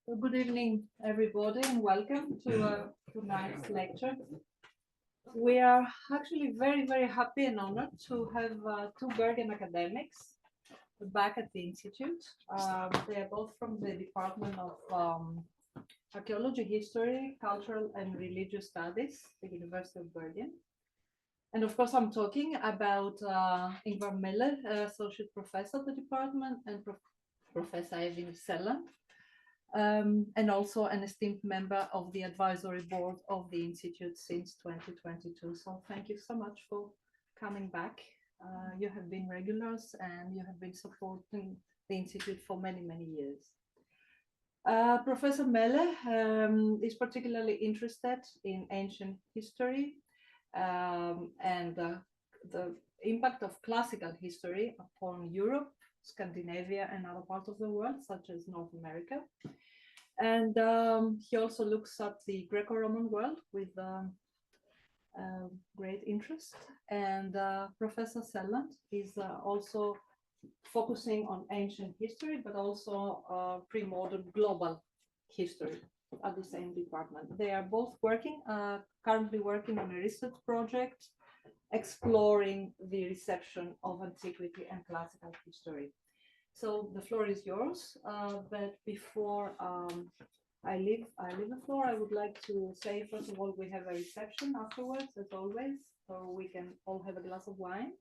So good evening, everybody, and welcome to tonight's lecture. We are actually very happy and honored to have two Bergen academics back at the Institute. They are both from the Department of Archaeology, History, Cultural and Religious Studies, the University of Bergen. And of course, I'm talking about Ingvar Mæhle, Associate Professor of the Department, and Professor Eivind Seland. And also an esteemed member of the advisory board of the Institute since 2022. So thank you so much for coming back. You have been regulars and you have been supporting the Institute for many years. Professor Mæhle is particularly interested in ancient history and the impact of classical history upon Europe, Scandinavia, and other parts of the world, such as North America. And he also looks at the Greco-Roman world with great interest. And Professor Seland is also focusing on ancient history, but also pre-modern global history at the same department. They are both working, currently working on a research project exploring the reception of antiquity and classical history. So the floor is yours, but before I leave the floor, I would like to say, first of all, we have a reception afterwards, as always, so we can all have a glass of wine.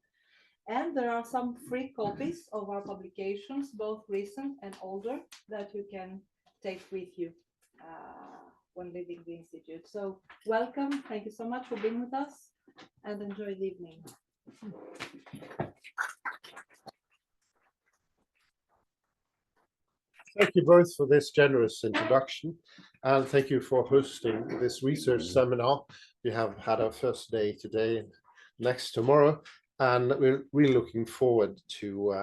And there are some free copies of our publications, both recent and older, that you can take with you when leaving the Institute. So welcome, thank you so much for being with us, and enjoy the evening. Thank you both for this generous introduction, and thank you for hosting this research seminar. We have had our first day today and next tomorrow, and we're really looking forward to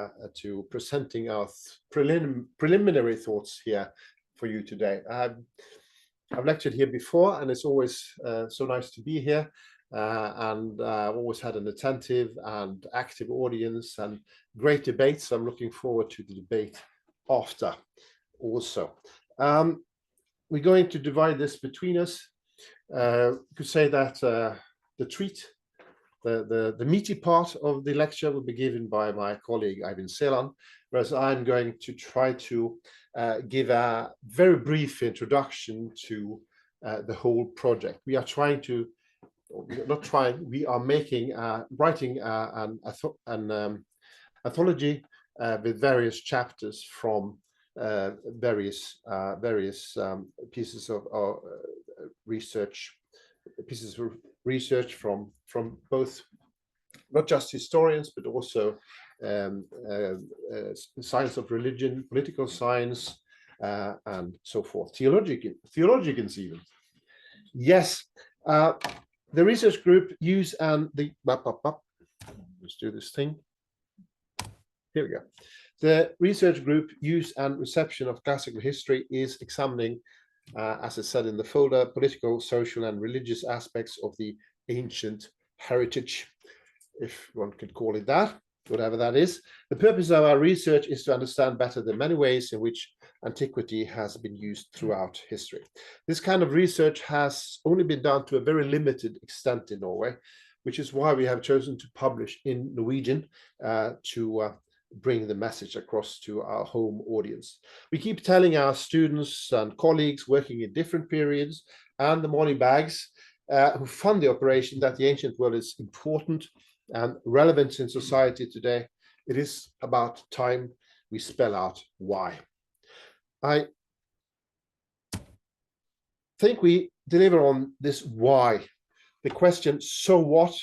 presenting our preliminary thoughts here for you today. I've lectured here before, and it's always so nice to be here, and I've always had an attentive and active audience and great debates. So I'm looking forward to the debate after also. We're going to divide this between us. You could say that the treat, the meaty part of the lecture will be given by my colleague Eivind Seland, whereas I'm going to try to give a very brief introduction to the whole project. We are trying to, not trying, we are making, writing an anthology with various chapters from various pieces of research from both, not just historians, but also science of religion, political science, and so forth, theologians even. Yes, the research group use and the let's do this thing. Here we go. The research group use and reception of classical history is examining, as I said in the folder, political, social, and religious aspects of the ancient heritage, if one could call it that, whatever that is. The purpose of our research is to understand better the many ways in which antiquity has been used throughout history. This kind of research has only been done to a very limited extent in Norway, which is why we have chosen to publish in Norwegian to bring the message across to our home audience. We keep telling our students and colleagues working in different periods and the money bags who fund the operation that the ancient world is important and relevant in society today. It is about time we spell out why. I think we deliver on this why. The question, so what,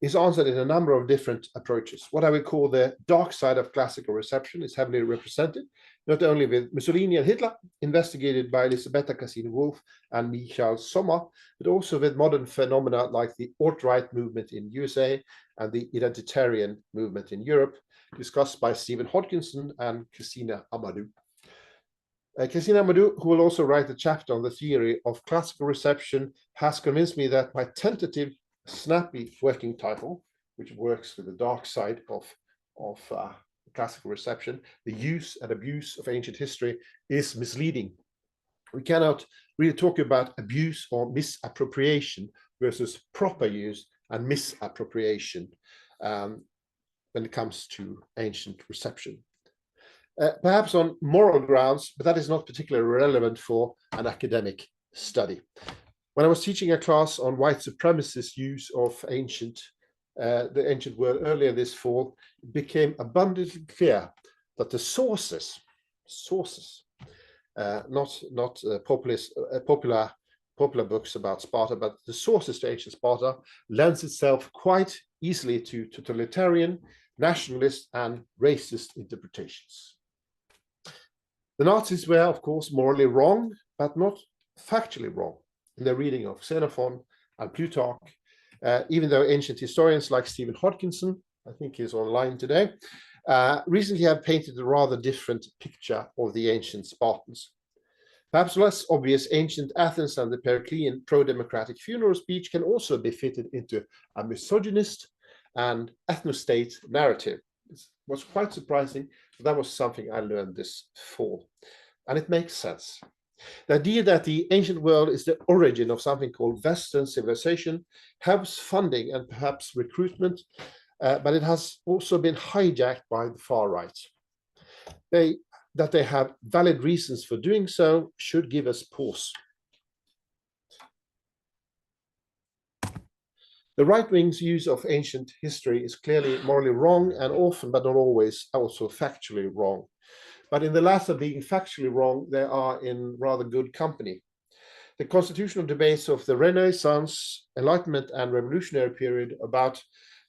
is answered in a number of different approaches. What I would call the dark side of classical reception is heavily represented, not only with Mussolini and Hitler, investigated by Elisabetta Cassini-Wolf and Michael Sommer, but also with modern phenomena like the alt-right movement in USA and the identitarian movement in Europe, discussed by Stephen Hodgkinson and Christina Amadou. Christina Amadou, who will also write a chapter on the theory of classical reception, has convinced me that my tentative snappy working title, which works with the dark side of classical reception, the use and abuse of ancient history, is misleading. We cannot really talk about abuse or misappropriation versus proper use and misappropriation when it comes to ancient reception. Perhaps on moral grounds, but that is not particularly relevant for an academic study. When I was teaching a class on white supremacist use of the ancient world earlier this fall, it became abundantly clear that the sources, not popular books about Sparta, but the sources to ancient Sparta lends itself quite easily to totalitarian, nationalist, and racist interpretations. The Nazis were, of course, morally wrong, but not factually wrong in their reading of Xenophon and Plutarch, even though ancient historians like Stephen Hodkinson, I think he's online today, recently have painted a rather different picture of the ancient Spartans. Perhaps less obvious, ancient Athens and the Periclean pro-democratic funeral speech can also be fitted into a misogynist and ethnostate narrative. It was quite surprising, but that was something I learned this fall, and it makes sense. The idea that the ancient world is the origin of something called Western civilization helps funding and perhaps recruitment, but it has also been hijacked by the far right. That they have valid reasons for doing so should give us pause. The right-wing's use of ancient history is clearly morally wrong and often, but not always, also factually wrong. But in the latter, being factually wrong, they are in rather good company. The constitutional debates of the Renaissance, Enlightenment, and Revolutionary period about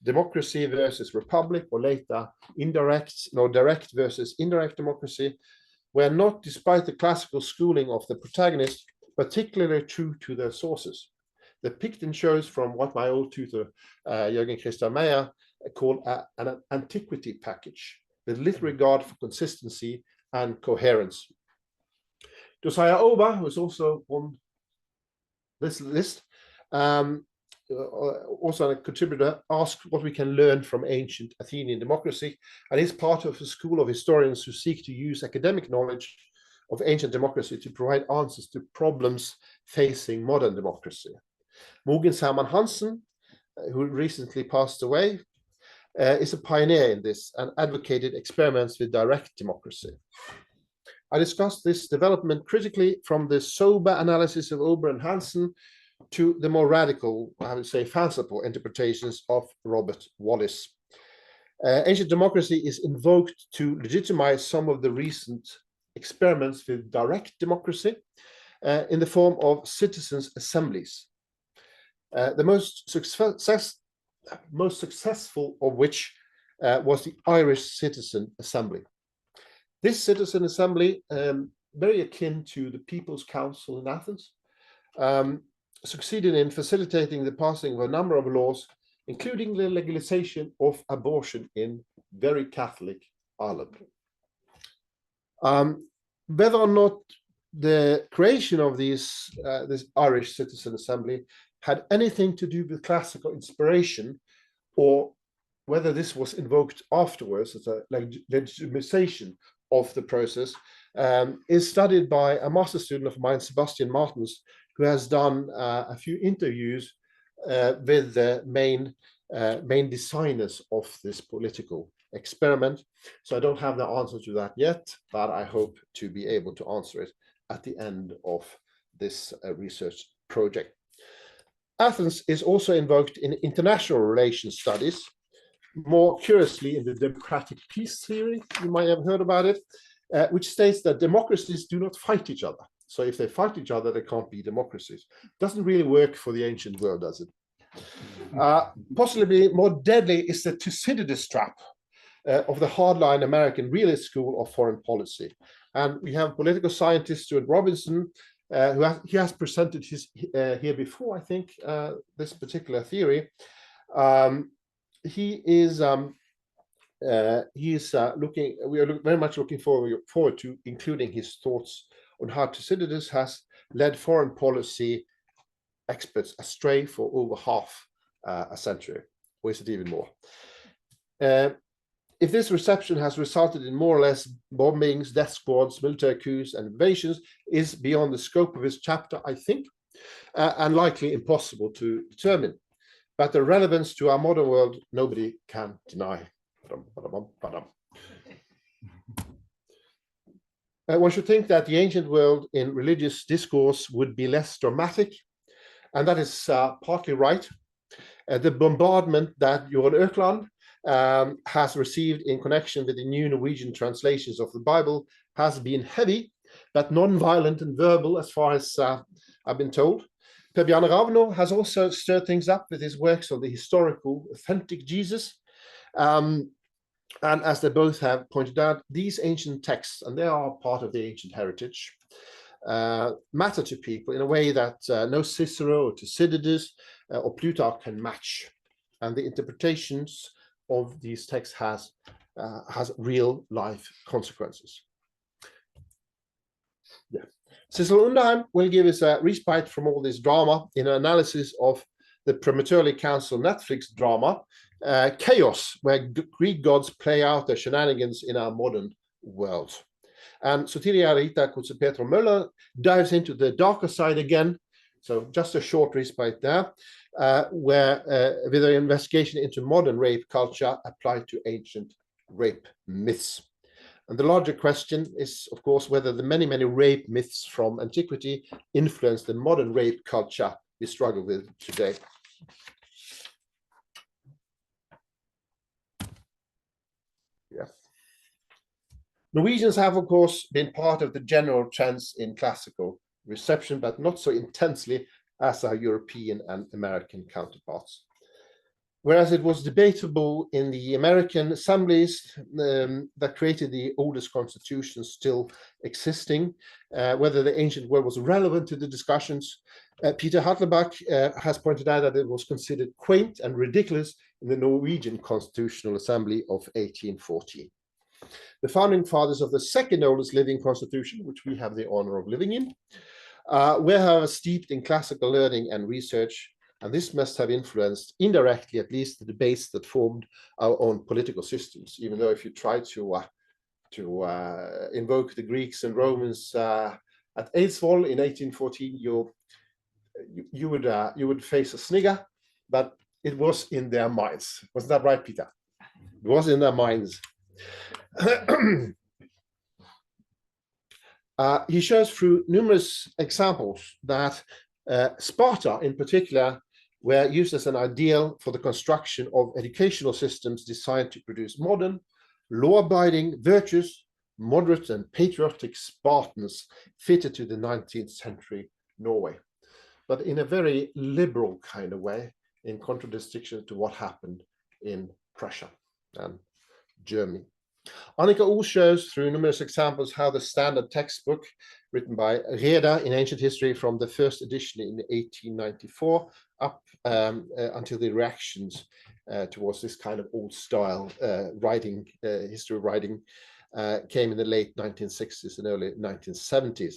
democracy versus republic, or later direct versus indirect democracy, were not, despite the classical schooling of the protagonist, particularly true to their sources. The Picton shows from what my old tutor, Jürgen Christian Meyer, called an antiquity package, with little regard for consistency and coherence. Josiah Ober, who is also on this list, also a contributor, asked what we can learn from ancient Athenian democracy, and is part of a school of historians who seek to use academic knowledge of ancient democracy to provide answers to problems facing modern democracy. Mogens Herman Hansen, who recently passed away, is a pioneer in this and advocated experiments with direct democracy. I discussed this development critically from the sober analysis of Ober and Hansen to the more radical, I would say fanciful interpretations of Robert Wallace. Ancient democracy is invoked to legitimize some of the recent experiments with direct democracy in the form of citizens' assemblies. The most successful of which was the Irish Citizen Assembly. This citizen assembly, very akin to the People's Council in Athens, succeeded in facilitating the passing of a number of laws, including the legalization of abortion in very Catholic Ireland. Whether or not the creation of this Irish Citizen Assembly had anything to do with classical inspiration, or whether this was invoked afterwards as a legitimization of the process, is studied by a master student of mine, Sebastian Martens, who has done a few interviews with the main designers of this political experiment. So I don't have the answer to that yet, but I hope to be able to answer it at the end of this research project. Athens is also invoked in international relations studies, more curiously in the democratic peace theory, you might have heard about it, which states that democracies do not fight each other. So if they fight each other, they can't be democracies. Doesn't really work for the ancient world, does it? Possibly more deadly is the Thucydides trap of the hardline American realist school of foreign policy. And we have political scientist Stuart Robinson, he has presented his here before, I think, this particular theory. We are very much looking forward to including his thoughts on how Thucydides has led foreign policy experts astray for over half a century, or is it even more? If this reception has resulted in more or less bombings, death squads, military coups, and invasions is beyond the scope of this chapter, I think, and likely impossible to determine. But the relevance to our modern world, nobody can deny. One should think that the ancient world in religious discourse would be less dramatic, and that is partly right. The bombardment that Johan Økland has received in connection with the new Norwegian translations of the Bible has been heavy, but non-violent and verbal, as far as I've been told. Per Bjarne Ravno has also stirred things up with his works on the historical, authentic Jesus. And as they both have pointed out, these ancient texts, and they are part of the ancient heritage, matter to people in a way that no Cicero or Thucydides or Plutarch can match. And the interpretations of these texts has real life consequences. Yeah. Sissel Undheim will give us a respite from all this drama in an analysis of the prematurely cancelled Netflix drama, Chaos, where Greek gods play out their shenanigans in our modern world. And Sotiria Rita Kutse-Petro Møller dives into the darker side again, so just a short respite there, where with an investigation into modern rape culture applied to ancient rape myths. And the larger question is, of course, whether the many, many rape myths from antiquity influence the modern rape culture we struggle with today. Yeah. Norwegians have, of course, been part of the general trends in classical reception, but not so intensely as our European and American counterparts. Whereas it was debatable in the American assemblies that created the oldest constitutions still existing, whether the ancient world was relevant to the discussions, Peter Hatlebach has pointed out that it was considered quaint and ridiculous in the Norwegian Constitutional Assembly of 1814. The founding fathers of the second oldest living constitution, which we have the honor of living in, were, however, steeped in classical learning and research, and this must have influenced, indirectly at least, the debates that formed our own political systems, even though if you try to invoke the Greeks and Romans at Eidsvoll in 1814, you would face a snigger, but it was in their minds. Wasn't that right, Peter? It was in their minds. He shows through numerous examples that Sparta, in particular, were used as an ideal for the construction of educational systems designed to produce modern, law-abiding, virtuous, moderate, and patriotic Spartans fitted to the 19th century Norway, but in a very liberal kind of way, in contradistinction to what happened in Prussia and Germany. Annika Uhl shows through numerous examples how the standard textbook written by Reda in ancient history from the first edition in 1894 up until the reactions towards this kind of old style writing, history writing, came in the late 1960s and early 1970s.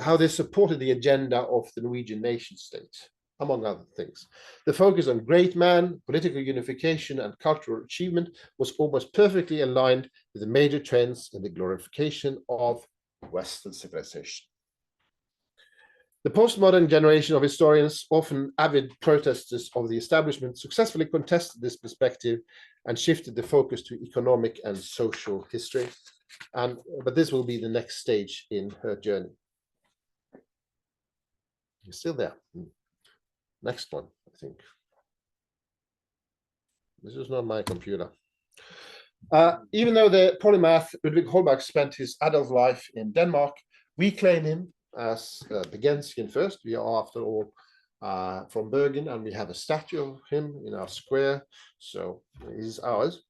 How this supported the agenda of the Norwegian nation state, among other things. The focus on great man, political unification, and cultural achievement was almost perfectly aligned with the major trends in the glorification of Western civilization. The postmodern generation of historians, often avid protesters of the establishment, successfully contested this perspective and shifted the focus to economic and social history. But this will be the next stage in her journey. You're still there. Next one, I think. This is not my computer. Even though the polymath Ludvig Holberg spent his adult life in Denmark, we claim him as Bergensian first. We are, after all, from Bergen, and we have a statue of him in our square, so he's ours.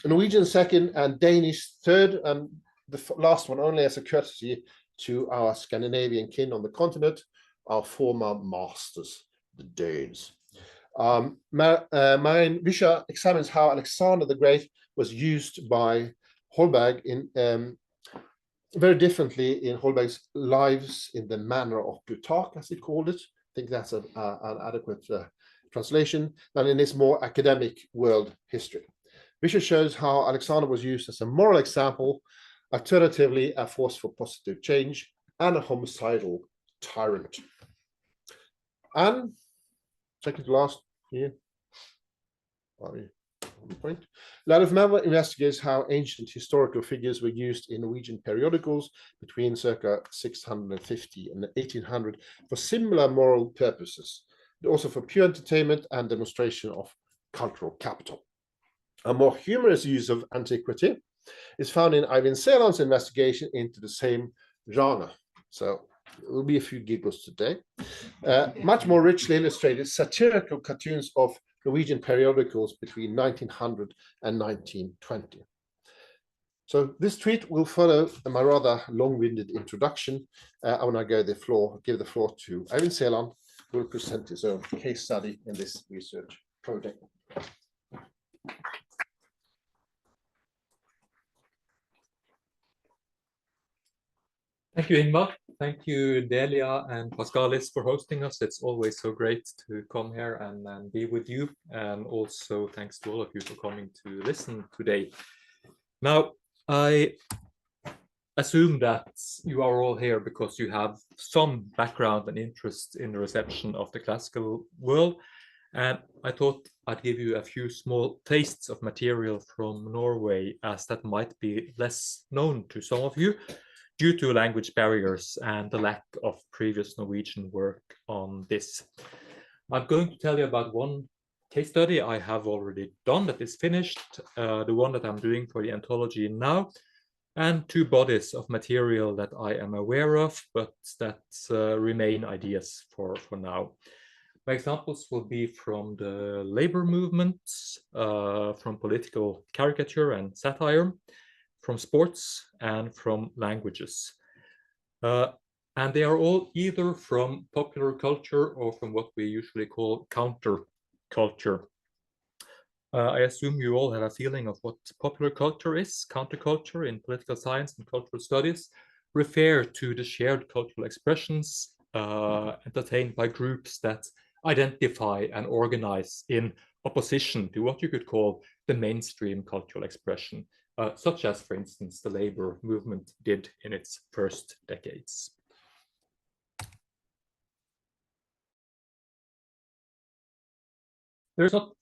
Norwegian second and Danish third, and the last one only as a courtesy to our Scandinavian kin on the continent, our former masters, the Danes. Marin Vischer examines how Alexander the Great was used by Holberg in very differently in Holberg's Lives in the Manner of Plutarch, as he called it. I think that's an adequate translation, than in his more academic world history. Visual shows how Alexander was used as a moral example, alternatively a force for positive change, and a homicidal tyrant. And second to last here, point. Mæhle investigates how ancient historical figures were used in Norwegian periodicals between circa 650 and 1800 for similar moral purposes, but also for pure entertainment and demonstration of cultural capital. A more humorous use of antiquity is found in Eivind Seland's investigation into the same genre. So there will be a few giggles today. Much more richly illustrated satirical cartoons of Norwegian periodicals between 1900 and 1920. So this tweet will follow my rather long-winded introduction. I will now give the floor to Eivind Seland, who will present his own case study in this research project. Thank you, Ingvar. Thank you, Delia and Pascalis, for hosting us. It's always so great to come here and be with you. And also thanks to all of you for coming to listen today. Now, I assume that you are all here because you have some background and interest in the reception of the classical world. And I thought I'd give you a few small tastes of material from Norway, as that might be less known to some of you, due to language barriers and the lack of previous Norwegian work on this. I'm going to tell you about one case study I have already done that is finished, the one that I'm doing for the anthology now, and two bodies of material that I am aware of, but that remain ideas for now. My examples will be from the labor movements, from political caricature and satire, from sports, and from languages. And they are all either from popular culture or from what we usually call counterculture. I assume you all have a feeling of what popular culture is. Counterculture in political science and cultural studies refer to the shared cultural expressions entertained by groups that identify and organize in opposition to what you could call the mainstream cultural expression, such as, for instance, the labor movement did in its first decades. There's not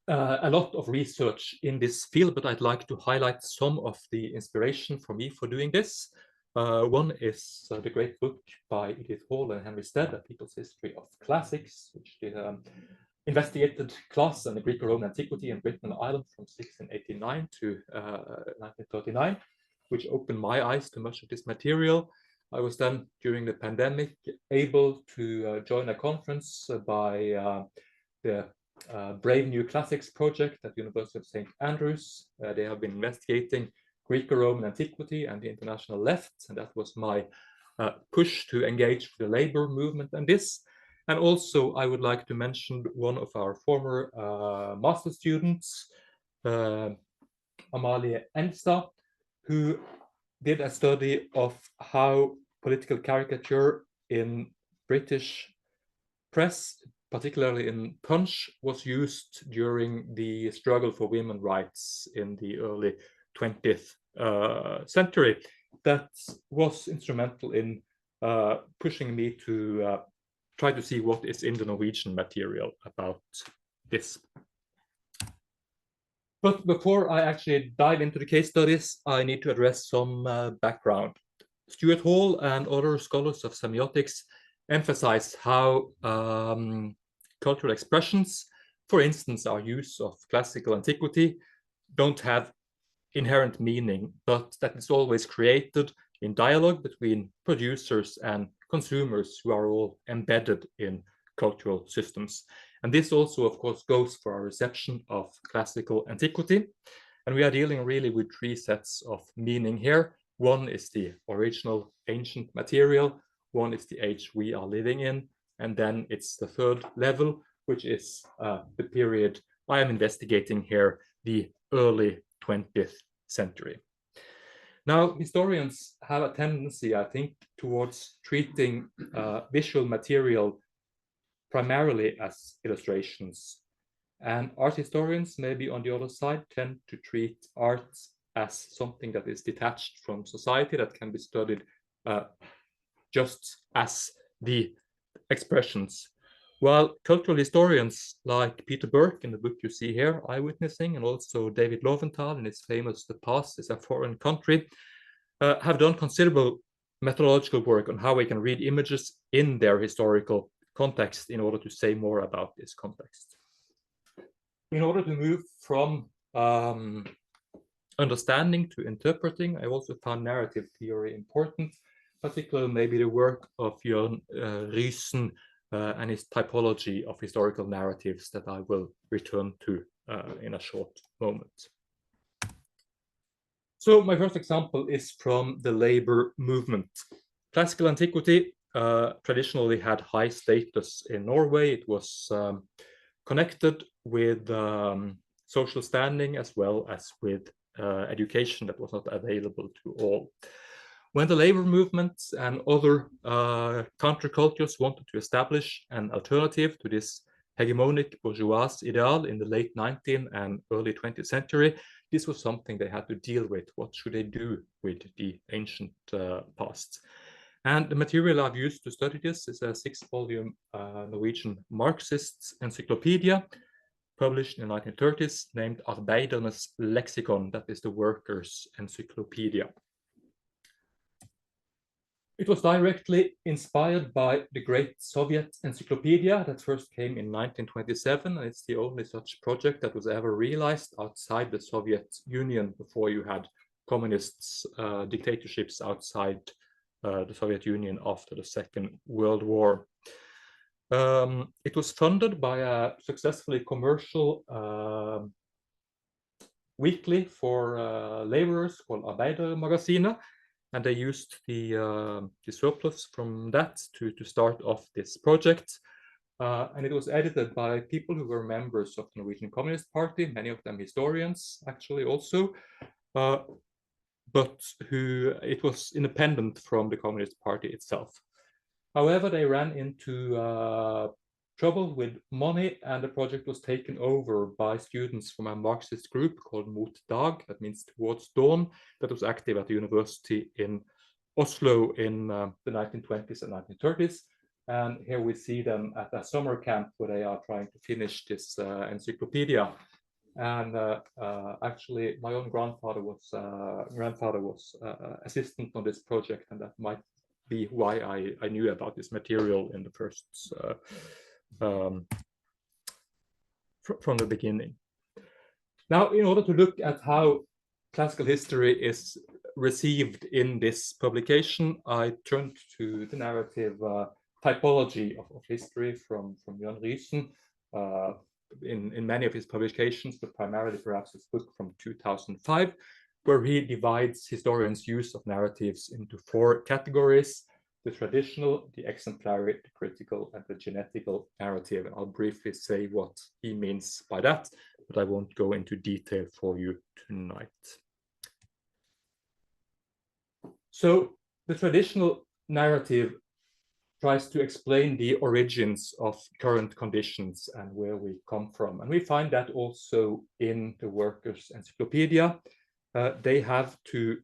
a lot of research in this field, but I'd like to highlight some of the inspiration for me for doing this. One is the great book by Edith Hall and Henry Stead, A People's History of Classics, which did investigated class and the Greco-Roman antiquity in Britain and Ireland from 1689 to 1939, which opened my eyes to much of this material. I was then, during the pandemic, able to join a conference by the Brave New Classics project at the University of St. Andrews. They have been investigating Greco-Roman antiquity and the international left, and that was my push to engage with the labor movement and this. And also, I would like to mention one of our former master students, Amalie Enstad, who did a study of how political caricature in British press, particularly in Punch, was used during the struggle for women's rights in the early 20th century. That was instrumental in pushing me to try to see what is in the Norwegian material about this. But before I actually dive into the case studies, I need to address some background. Stuart Hall and other scholars of semiotics emphasize how cultural expressions, for instance, our use of classical antiquity, don't have inherent meaning, but that it's always created in dialogue between producers and consumers who are all embedded in cultural systems. And this also, of course, goes for our reception of classical antiquity. And we are dealing really with three sets of meaning here. One is the original ancient material, one is the age we are living in, and then it's the third level, which is the period I am investigating here, the early 20th century. Now, historians have a tendency, I think, towards treating visual material primarily as illustrations And art historians, maybe on the other side, tend to treat art as something that is detached from society, that can be studied just as the expressions. While cultural historians like Peter Burke in the book you see here, Eyewitnessing, and also David Loventhal in his famous The Past is a Foreign Country, have done considerable methodological work on how we can read images in their historical context in order to say more about this context. In order to move from understanding to interpreting, I also found narrative theory important, particularly maybe the work of Jørn Rysen and his typology of historical narratives that I will return to in a short moment. So my first example is from the labor movement. Classical antiquity traditionally had high status in Norway. It was connected with social standing as well as with education that was not available to all. When the labor movement and other countercultures wanted to establish an alternative to this hegemonic bourgeois ideal in the late 19th and early 20th century, this was something they had to deal with. What should they do with the ancient past? And the material I've used to study this is a 6-volume Norwegian Marxist encyclopedia published in the 1930s named Arbeidernes Lexikon, that is the workers' encyclopedia. It was directly inspired by the Great Soviet Encyclopedia that first came in 1927, and it's the only such project that was ever realized outside the Soviet Union before you had communist dictatorships outside the Soviet Union after the Second World War. It was funded by a successfully commercial weekly for laborers called Arbeidermagasinet, and they used the surplus from that to start off this project. And it was edited by people who were members of the Norwegian Communist Party, many of them historians actually also, but who it was independent from the Communist Party itself. However, they ran into trouble with money, and the project was taken over by students from a Marxist group called Mot Dag, that means towards dawn, that was active at the university in Oslo in the 1920s and 1930s. And here we see them at a summer camp where they are trying to finish this encyclopedia. And actually, my own grandfather was assistant on this project, and that might be why I knew about this material in the first from the beginning. Now, in order to look at how classical history is received in this publication, I turned to the narrative typology of history from Jørn Rysen in many of his publications, but primarily perhaps his book from 2005, where he divides historians' use of narratives into 4 categories: the traditional, the exemplary, the critical, and the genetical narrative. And I'll briefly say what he means by that, but I won't go into detail for you tonight. So the traditional narrative tries to explain the origins of current conditions and where we come from. And we find that also in the Workers' Encyclopedia. They have to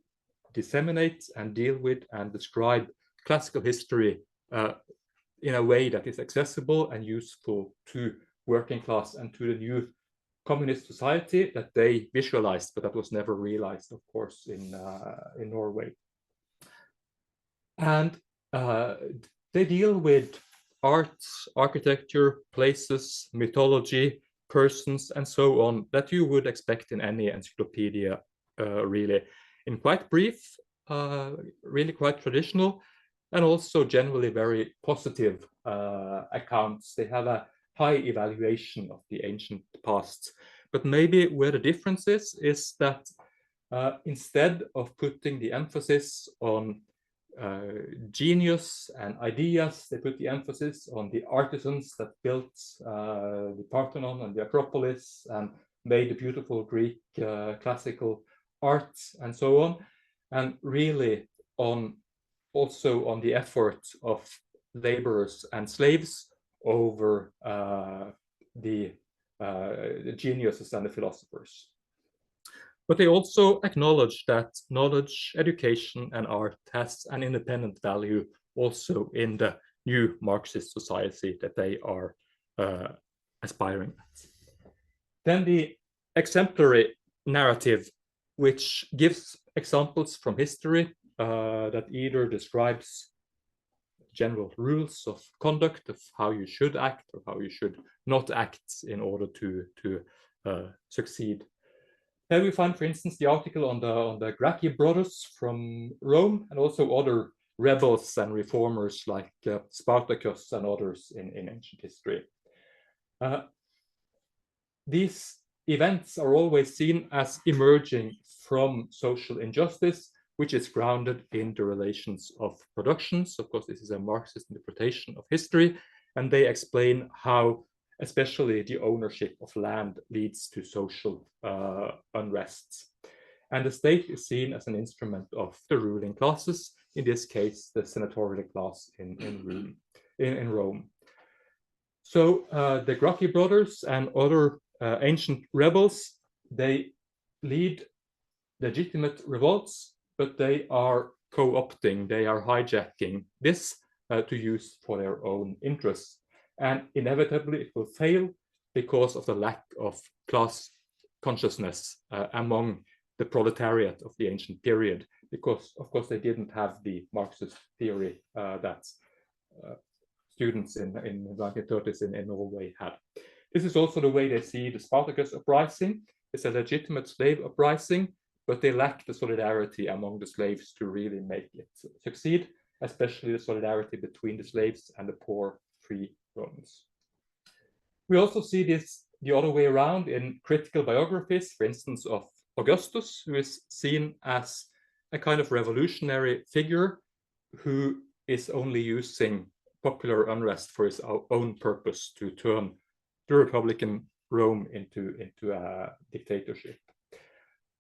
disseminate and deal with and describe classical history in a way that is accessible and useful to working class and to the new communist society that they visualized, but that was never realized, of course, in Norway. And they deal with art, architecture, places, mythology, persons, and so on that you would expect in any encyclopedia, really, in quite brief, really quite traditional, and also generally very positive accounts. They have a high evaluation of the ancient past. But maybe where the difference is that instead of putting the emphasis on genius and ideas, they put the emphasis on the artisans that built the Parthenon and the Acropolis and made the beautiful Greek classical art and so on, and really also on the effort of laborers and slaves over the the geniuses and the philosophers. But they also acknowledge that knowledge, education, and art has an independent value also in the new Marxist society that they are aspiring at. Then the exemplary narrative, which gives examples from history that either describes general rules of conduct of how you should act or how you should not act in order to succeed. Here we find, for instance, the article on the Gracchi brothers from Rome, and also other rebels and reformers like Spartacus and others in ancient history. These events are always seen as emerging from social injustice, which is grounded in the relations of productions. Of course, this is a Marxist interpretation of history, and they explain how especially the ownership of land leads to social unrests. And the state is seen as an instrument of the ruling classes, in this case, the senatorial class in Rome. So the Gracchi brothers and other ancient rebels, they lead legitimate revolts, but they are co-opting, they are hijacking this to use for their own interests. And inevitably it will fail because of the lack of class consciousness among the proletariat of the ancient period, because of course they didn't have the Marxist theory that students in the 1930s in Norway had. This is also the way they see the Spartacus uprising. It's a legitimate slave uprising, but they lack the solidarity among the slaves to really make it succeed, especially the solidarity between the slaves and the poor free Romans. We also see this the other way around in critical biographies, for instance, of Augustus, who is seen as a kind of revolutionary figure who is only using popular unrest for his own purpose to turn the Republican Rome into a dictatorship.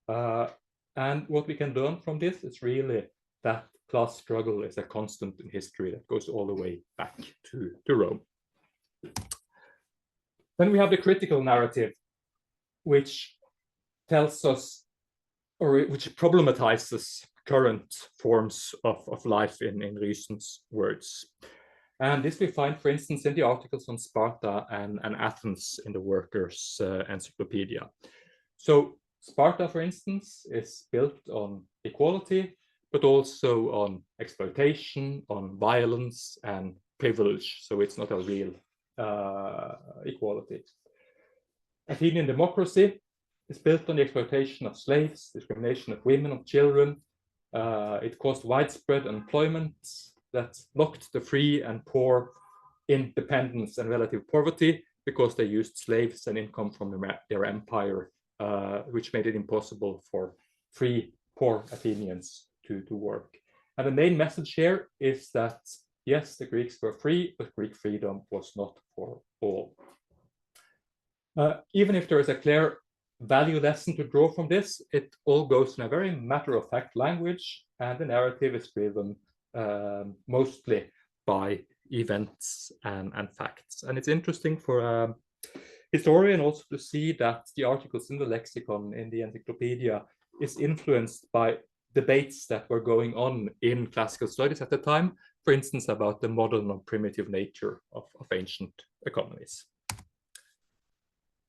And what we can learn from this is really that class struggle is a constant in history that goes all the way back to Rome. Then we have the critical narrative, which tells us, or which problematizes current forms of life in recent words. And this we find, for instance, in the articles on Sparta and Athens in the Workers' Encyclopedia. So Sparta, for instance, is built on equality, but also on exploitation, on violence and privilege. So it's not a real equality. Athenian democracy is built on the exploitation of slaves, discrimination of women, of children. It caused widespread unemployment that locked the free and poor in dependence and relative poverty because they used slaves and income from their empire, which made it impossible for free, poor Athenians to work. And the main message here is that, yes, the Greeks were free, but Greek freedom was not for all. Even if there is a clear value lesson to draw from this, it all goes in a very matter-of-fact language, and the narrative is driven mostly by events and facts. And it's interesting for a historian also to see that the articles in the lexicon in the encyclopedia is influenced by debates that were going on in classical studies at the time, for instance, about the modern or primitive nature of ancient economies.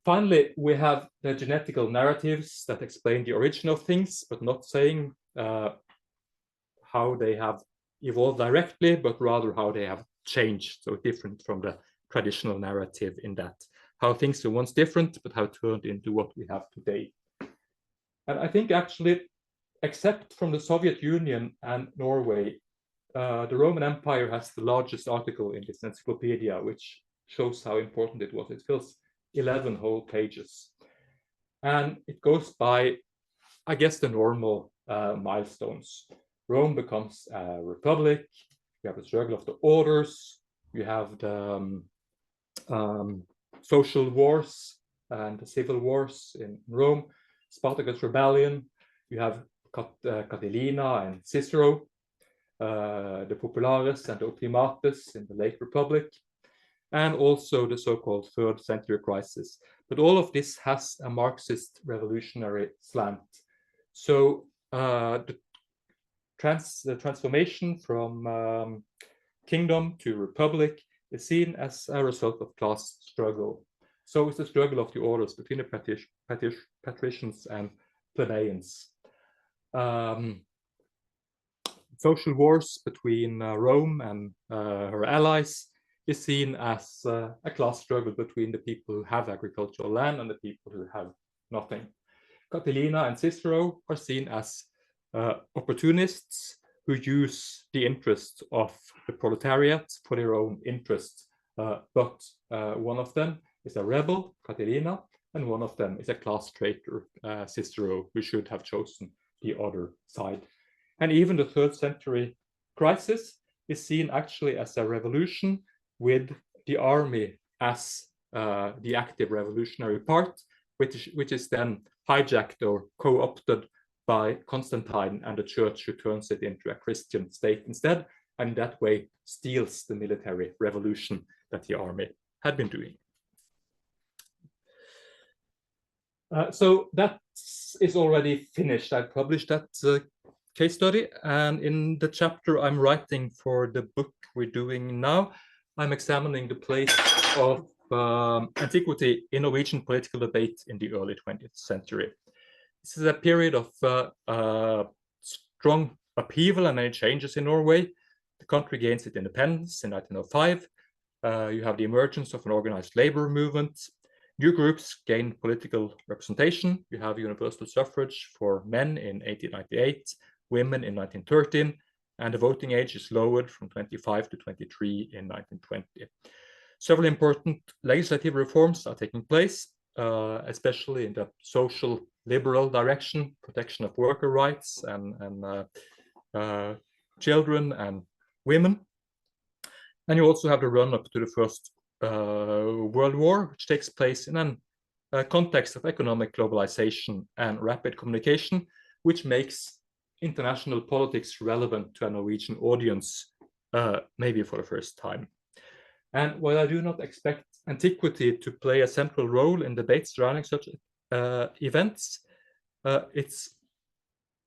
Finally, we have the genetical narratives that explain the origin of things, but not saying how they have evolved directly, but rather how they have changed, so different from the traditional narrative in that how things were once different, but how turned into what we have today. And I think actually, except from the Soviet Union and Norway, the Roman Empire has the largest article in this encyclopedia, which shows how important it was. It fills 11 whole pages. And it goes by, I guess, the normal milestones. Rome becomes a republic. You have the struggle of the orders. You have the social wars and the civil wars in Rome. Spartacus rebellion. You have Catilina and Cicero. The Populares and the Optimates in the late Republic. and also the so-called third century crisis. But all of this has a Marxist revolutionary slant. So the transformation from kingdom to republic is seen as a result of class struggle. So it's the struggle of the orders between the patricians and plebeians. Social wars between Rome and her allies is seen as a class struggle between the people who have agricultural land and the people who have nothing. Catilina and Cicero are seen as opportunists who use the interests of the proletariat for their own interests. But one of them is a rebel, Catilina, and one of them is a class traitor, Cicero, who should have chosen the other side. And even the third century crisis is seen actually as a revolution with the army as the active revolutionary part, which is then hijacked or co-opted by Constantine and the church, who turns it into a Christian state instead, and that way steals the military revolution that the army had been doing. So that is already finished. I published that case study, and in the chapter I'm writing for the book we're doing now, I'm examining the place of antiquity in Norwegian political debate in the early 20th century. This is a period of strong upheaval and many changes in Norway. The country gains its independence in 1905. You have the emergence of an organized labor movement. New groups gain political representation. You have universal suffrage for men in 1898, women in 1913, and the voting age is lowered from 25 to 23 in 1920. Several important legislative reforms are taking place, especially in the social liberal direction, protection of worker rights and children and women. And you also have the run-up to the First World War, which takes place in a context of economic globalization and rapid communication, which makes international politics relevant to a Norwegian audience, maybe for the first time. And while I do not expect antiquity to play a central role in debates surrounding such events, it's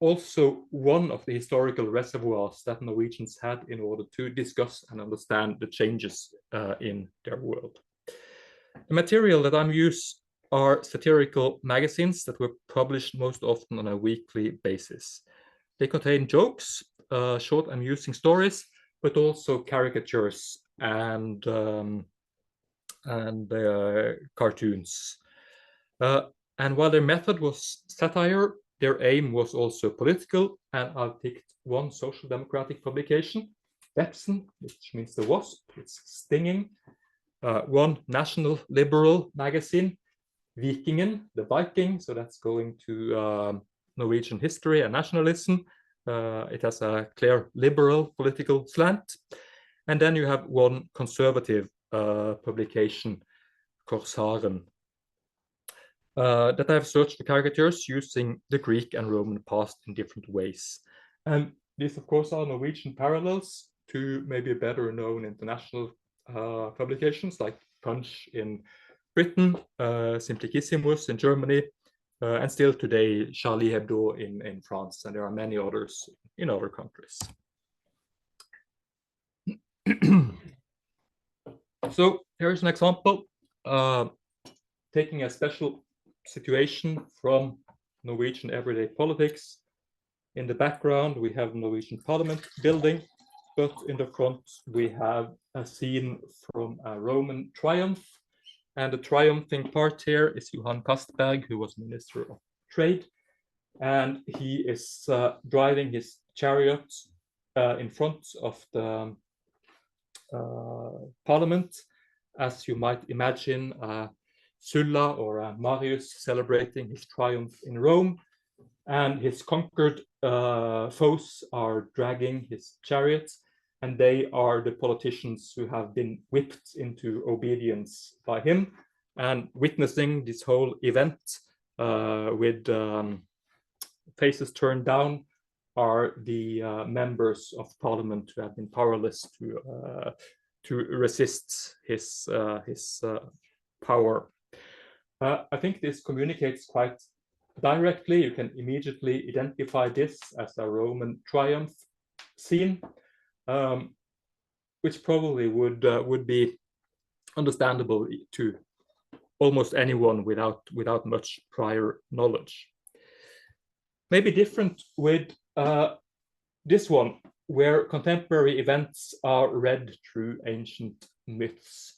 also one of the historical reservoirs that Norwegians had in order to discuss and understand the changes in their world. The material that I'm using are satirical magazines that were published most often on a weekly basis. They contain jokes, short amusing stories, but also caricatures and cartoons. And while their method was satire, their aim was also political, and I've picked one social democratic publication, Vepsen, which means the wasp, it's stinging, one national liberal magazine, Vikingen, the Viking, so that's going to Norwegian history and nationalism. It has a clear liberal political slant. And then you have one conservative publication, Korsaren, that I have searched for caricatures using the Greek and Roman past in different ways. And these, of course, are Norwegian parallels to maybe better known international publications like Punch in Britain, Simplicissimus in Germany, and still today Charlie Hebdo in France, and there are many others in other countries. So here's an example, taking a special situation from Norwegian everyday politics. In the background, we have the Norwegian Parliament building, but in the front, we have a scene from a Roman triumph. And the triumphing part here is Johan Castberg, who was Minister of Trade. And he is driving his chariot in front of the Parliament, as you might imagine Sulla or Marius celebrating his triumph in Rome, and his conquered foes are dragging his chariots, and they are the politicians who have been whipped into obedience by him. And witnessing this whole event with faces turned down are the members of parliament who have been powerless to to resist his power. I think this communicates quite directly. You can immediately identify this as a Roman triumph scene, which probably would be understandable to almost anyone without much prior knowledge. Maybe different with this one, where contemporary events are read through ancient myths.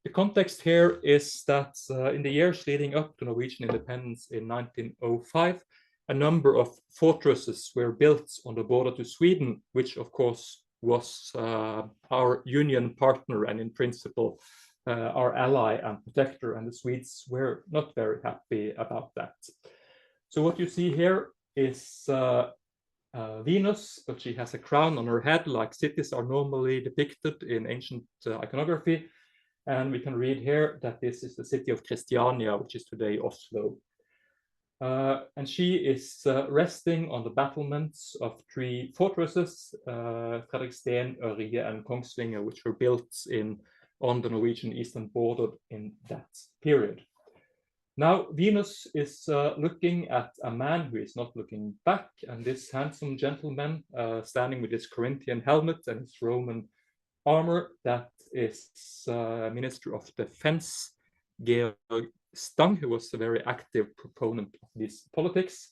The context here is that in the years leading up to Norwegian independence in 1905, a number of fortresses were built on the border to Sweden, which of course was our union partner and in principle our ally and protector, and the Swedes were not very happy about that. So what you see here is Venus, but she has a crown on her head like cities are normally depicted in ancient iconography. And we can read here that this is the city of Christiania, which is today Oslo. And she is resting on the battlements of three fortresses, Fredriksten, Ørje, and Kongsvinger, which were built on the Norwegian eastern border in that period. Now, Venus is looking at a man who is not looking back, and this handsome gentleman standing with his Corinthian helmet and his Roman armor, that is Minister of Defense, Georg Stang, who was a very active proponent of this politics.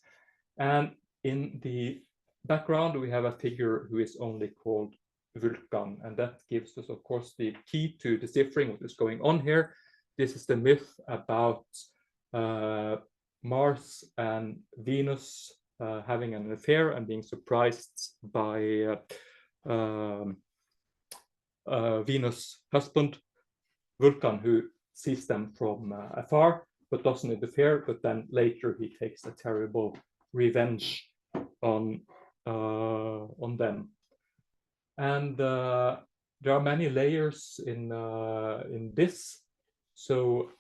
And in the background, we have a figure who is only called Vulcan, and that gives us, of course, the key to deciphering what is going on here. This is the myth about Mars and Venus having an affair and being surprised by Venus' husband, Vulcan, who sees them from afar but doesn't interfere, but then later he takes a terrible revenge on them. And there are many layers in this. So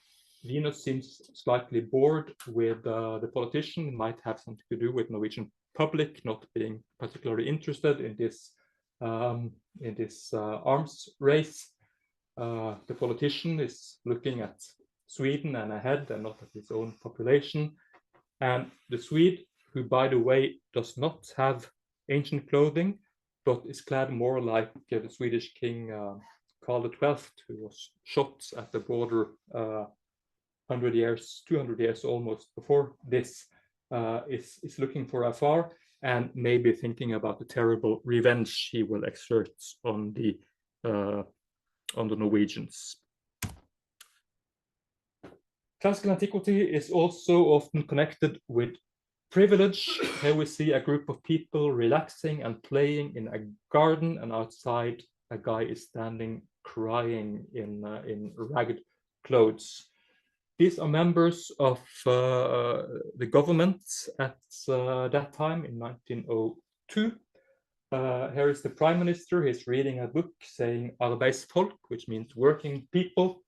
Venus seems slightly bored with the politician. It might have something to do with Norwegian public not being particularly interested in this arms race. The politician is looking at Sweden and ahead and not at his own population. And the Swede, who by the way does not have ancient clothing, but is clad more like the Swedish king Karl XII, who was shot at the border 200 years almost before this, is looking for afar and maybe thinking about the terrible revenge he will exert on the Norwegians. Classical antiquity is also often connected with privilege. Here we see a group of people relaxing and playing in a garden, and outside a guy is standing crying in ragged clothes. These are members of the government at that time in 1902. Here is the prime minister. He's reading a book saying arbeidsfolk, which means working people.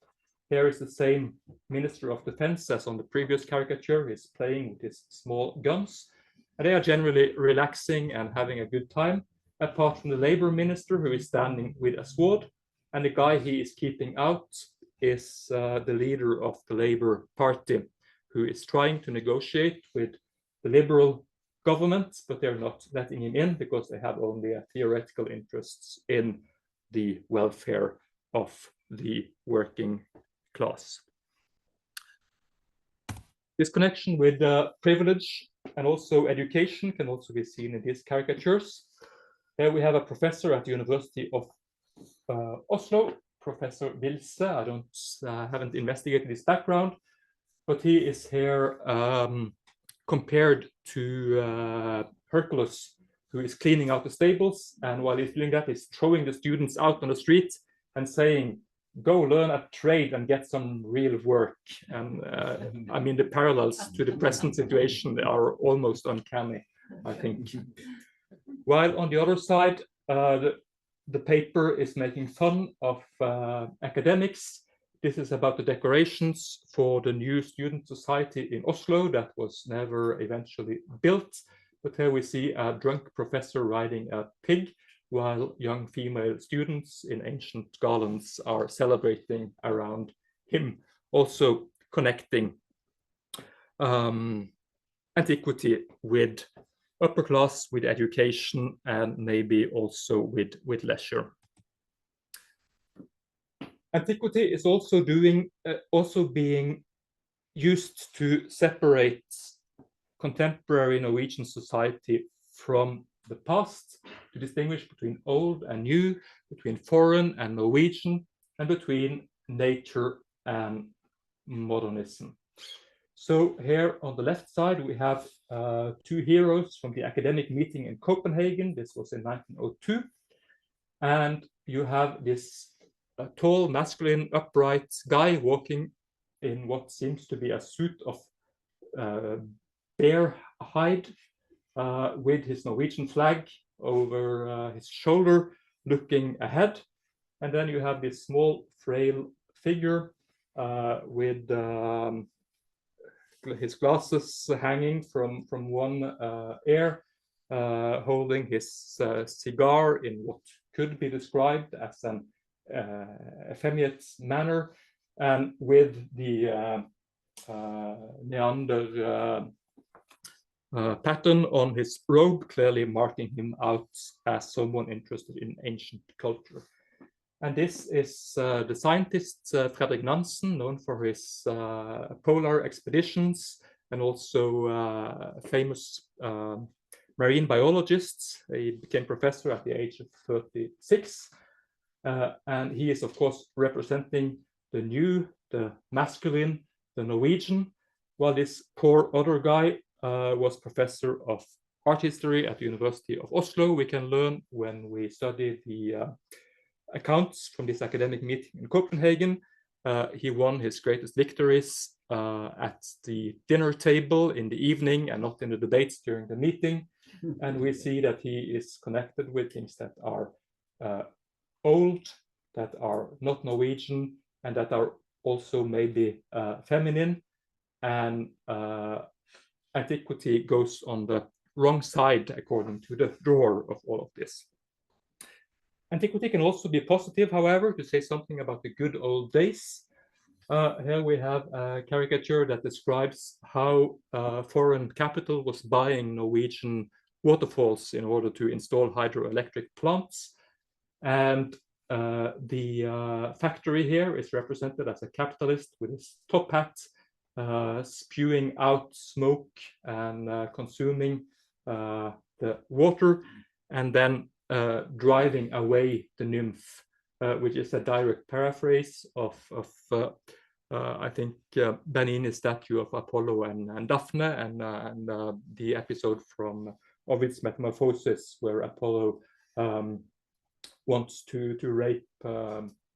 Here is the same Minister of Defense as on the previous caricature. He's playing with his small guns. And they are generally relaxing and having a good time, apart from the labor minister, who is standing with a sword. And the guy he is keeping out is the leader of the Labour Party, who is trying to negotiate with the liberal government, but they're not letting him in because they have only a theoretical interests in the welfare of the working class. This connection with privilege and also education can also be seen in these caricatures. Here we have a professor at the University of Oslo, Professor Wilse. I haven't investigated his background, but he is here compared to Hercules, who is cleaning out the stables, and while he's doing that, he's throwing the students out on the street and saying, "Go learn a trade and get some real work." And I mean, the parallels to the present situation are almost uncanny, I think. While on the other side, the paper is making fun of academics. This is about the decorations for the new student society in Oslo that was never eventually built. But here we see a drunk professor riding a pig while young female students in ancient garlands are celebrating around him, also connecting antiquity with upper class, with education, and maybe also with leisure. Antiquity is also being used to separate contemporary Norwegian society from the past, to distinguish between old and new, between foreign and Norwegian, and between nature and modernism. So here on the left side, we have two heroes from the academic meeting in Copenhagen. This was in 1902. And you have this tall, masculine, upright guy walking in what seems to be a suit of bear hide with his Norwegian flag over his shoulder, looking ahead. And then you have this small, frail figure with his glasses hanging from one ear, holding his cigar in what could be described as an effeminate manner, and with the Neander pattern on his robe, clearly marking him out as someone interested in ancient culture. And this is the scientist Fredrik Nansen, known for his polar expeditions, and also famous marine biologist. He became professor at the age of 36. And he is, of course, representing the new, the masculine, the Norwegian, while this poor other guy was professor of art history at the University of Oslo. We can learn when we study the accounts from this academic meeting in Copenhagen. He won his greatest victories at the dinner table in the evening and not in the debates during the meeting. And we see that he is connected with things that are old, that are not Norwegian, and that are also maybe feminine. And antiquity goes on the wrong side, according to the drawer of all of this. Antiquity can also be positive, however, to say something about the good old days. Here we have a caricature that describes how foreign capital was buying Norwegian waterfalls in order to install hydroelectric plants. And the factory here is represented as a capitalist with his top hat, spewing out smoke and consuming the water, and then driving away the nymph, which is a direct paraphrase of I think Bernini's statue of Apollo and Daphne, and the episode from Ovid's Metamorphosis, where Apollo wants to rape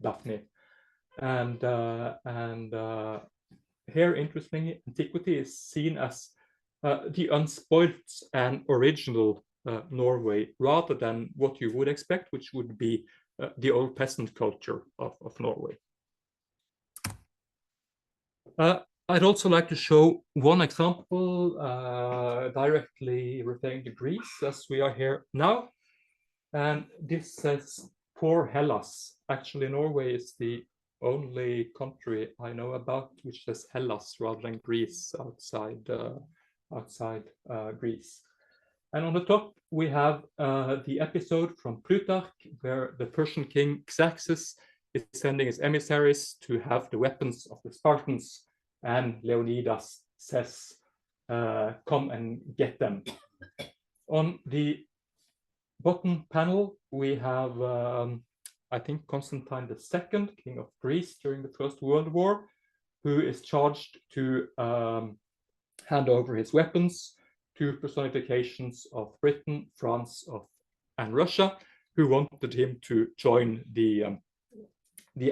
Daphne. And here, interestingly, antiquity is seen as the unspoilt and original Norway, rather than what you would expect, which would be the old peasant culture of Norway. I'd also like to show one example directly referring to Greece, as we are here now. And this says poor Hellas. Actually, Norway is the only country I know about which says Hellas rather than Greece outside Greece. And on the top, we have the episode from Plutarch, where the Persian king Xerxes is sending his emissaries to have the weapons of the Spartans, and Leonidas says, come and get them. On the bottom panel, we have, I think, Constantine II, king of Greece during the First World War, who is charged to hand over his weapons to personifications of Britain, France, and Russia, who wanted him to join the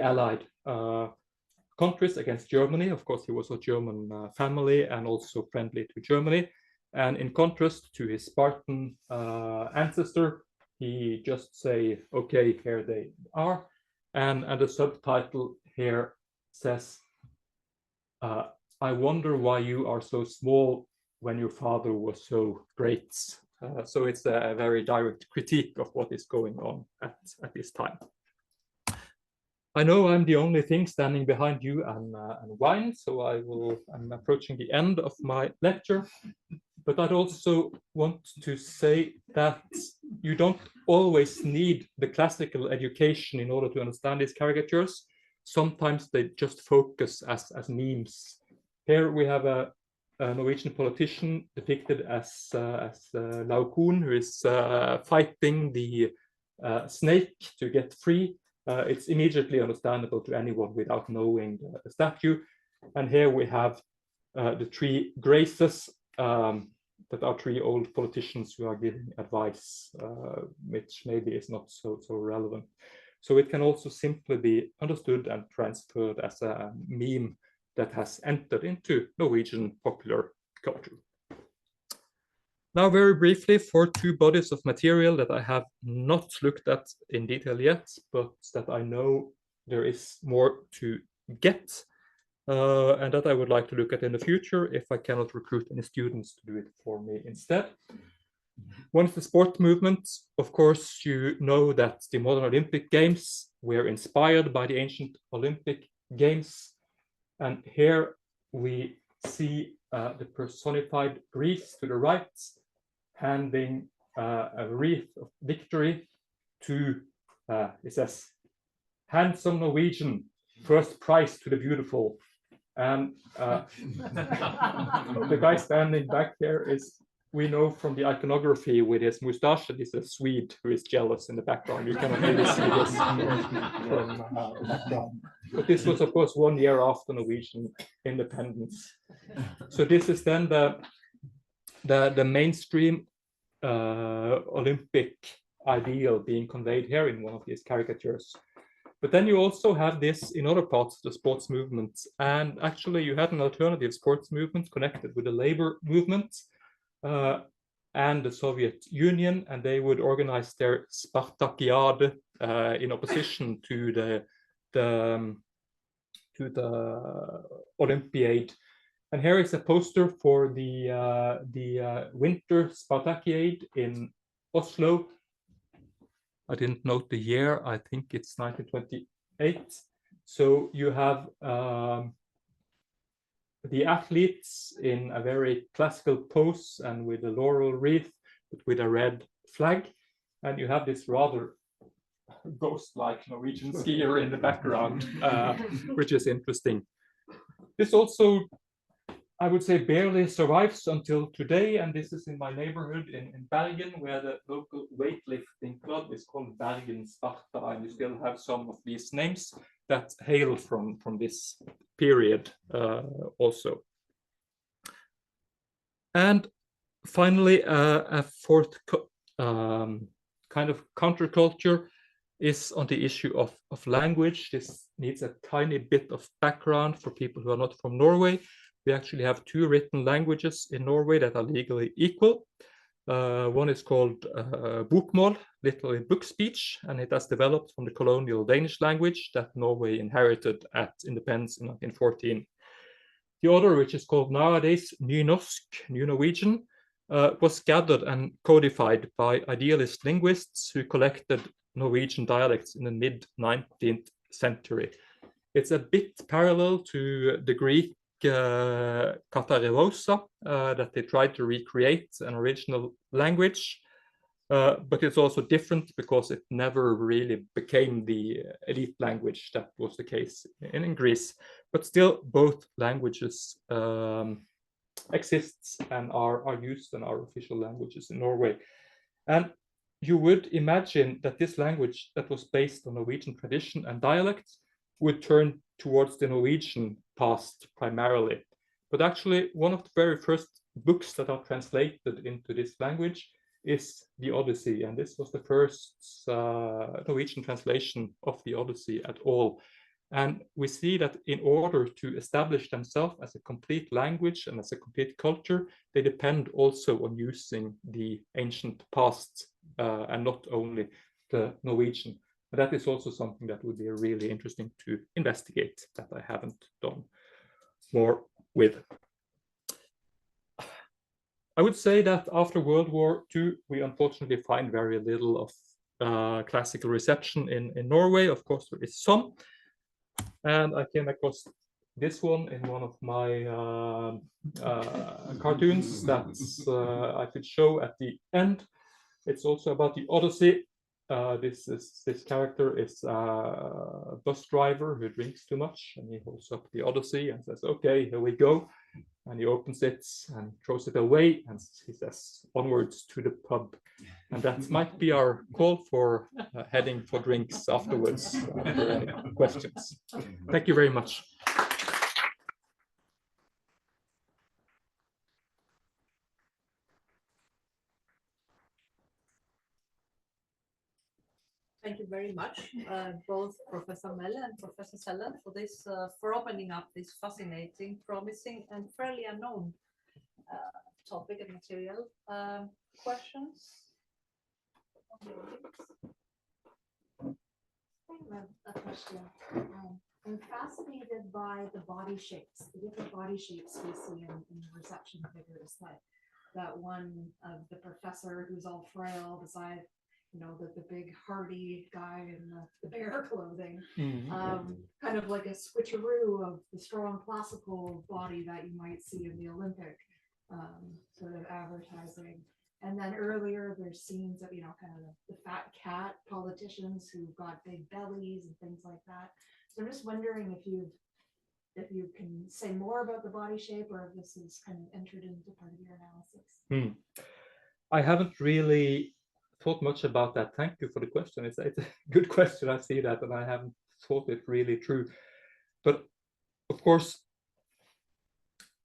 Allied countries against Germany. Of course, he was a German family and also friendly to Germany. And in contrast to his Spartan ancestor, he just say, okay, here they are. And the subtitle here says, I wonder why you are so small when your father was so great. So it's a very direct critique of what is going on at this time. I know I'm the only thing standing behind you and wine, so I'm approaching the end of my lecture. But I'd also want to say that you don't always need the classical education in order to understand these caricatures. Sometimes they just focus as memes. Here we have a Norwegian politician depicted as Laukun, who is fighting the snake to get free. It's immediately understandable to anyone without knowing the statue. And here we have the three graces that are three old politicians who are giving advice, which maybe is not so relevant. So it can also simply be understood and transferred as a meme that has entered into Norwegian popular culture. Now, very briefly, for two bodies of material that I have not looked at in detail yet, but that I know there is more to get, and that I would like to look at in the future if I cannot recruit any students to do it for me instead. One is the sport movement. Of course, you know that the modern Olympic Games were inspired by the ancient Olympic Games. And here we see the personified Greece to the right, handing a wreath of victory to, it says, handsome Norwegian, first prize to the beautiful. And the guy standing back here is, we know from the iconography with his moustache that he's a Swede who is jealous in the background. You cannot really see this from the background. But this was, of course, 1 year after Norwegian independence. So this is then the mainstream Olympic ideal being conveyed here in one of these caricatures. But then you also have this in other parts of the sports movement. And actually, you had an alternative sports movement connected with the labor movement and the Soviet Union, and they would organize their Spartakiad in opposition to the Olympiad. And here is a poster for the Winter Spartakiad in Oslo. I didn't note the year. I think it's 1928. So you have the athletes in a very classical pose and with a laurel wreath, but with a red flag. And you have this rather ghost-like Norwegian skier in the background, which is interesting. This also, I would say, barely survives until today, and this is in my neighborhood in Bergen, where the local weightlifting club is called Bergen Sparta, and you still have some of these names that hail from this period also. And finally, a fourth kind of counterculture is on the issue of language. This needs a tiny bit of background for people who are not from Norway. We actually have two written languages in Norway that are legally equal. One is called bokmål, literally book speech, and it has developed from the colonial Danish language that Norway inherited at independence in 1914. The other, which is called nowadays nynorsk, New Norwegian, was gathered and codified by idealist linguists who collected Norwegian dialects in the mid-19th century. It's a bit parallel to the Greek Katarevosa, that they tried to recreate an original language, but it's also different because it never really became the elite language that was the case in Greece. But still, both languages exist and are used and are official languages in Norway. And you would imagine that this language that was based on Norwegian tradition and dialect would turn towards the Norwegian past primarily. But actually, one of the very first books that are translated into this language is the Odyssey. And this was the first Norwegian translation of the Odyssey at all. And we see that in order to establish themselves as a complete language and as a complete culture, they depend also on using the ancient past and not only the Norwegian. But that is also something that would be really interesting to investigate that I haven't done more with. I would say that after World War II, we unfortunately find very little of classical reception in Norway. Of course, there is some. And I came across this one in one of my cartoons that I could show at the end. It's also about the Odyssey. This character is a bus driver who drinks too much, and he holds up the Odyssey and says, "Okay, here we go." And he opens it and throws it away, and he says, "Onwards to the pub." And that might be our call for heading for drinks afterwards. Are there any questions? Thank you very much. Thank you very much, both Professor Mæhle and Professor Seland, for this, for opening up this fascinating, promising, and fairly unknown topic and material. Questions? A question. I'm fascinated by the body shapes, the different body shapes we see in the reception figures. That one of the professor who's all frail beside, you know, the big hardy guy in the bear clothing, kind of like a switcheroo of the strong classical body that you might see in the Olympic sort of advertising. And then earlier there's scenes of, you know, kind of the fat cat politicians who've got big bellies and things like that. So I'm just wondering if you can say more about the body shape, or if this is kind of entered into part of your analysis. I haven't really thought much about that. Thank you for the question. It's a good question. I see that, and I haven't thought it really through. But of course,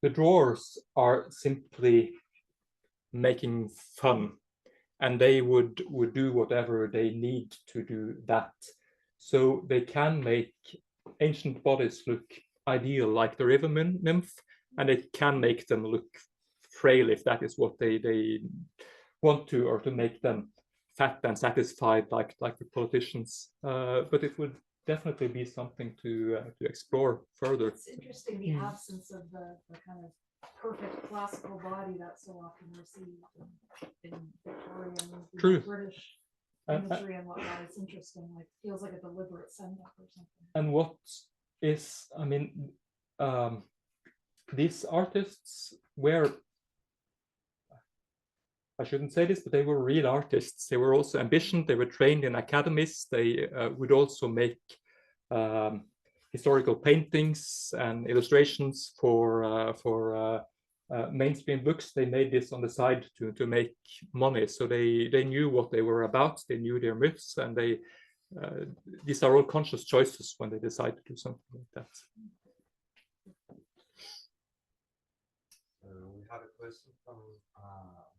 the drawers are simply making fun, and they would do whatever they need to do that. So they can make ancient bodies look ideal, like the river nymph, and it can make them look frail if that is what they want to, or to make them fat and satisfied like the politicians. But it would definitely be something to explore further. It's interesting, the absence of the kind of perfect classical body that's so often received in Victorian British imagery and whatnot. It's interesting, like feels like a deliberate send-up or something. And what is, I mean, these artists were, I shouldn't say this, but they were real artists. They were also ambitioned. They were trained in academies. They would also make historical paintings and illustrations for mainstream books. They made this on the side to make money. So they knew what they were about. They knew their myths, and these are all conscious choices when they decide to do something like that. We have a question from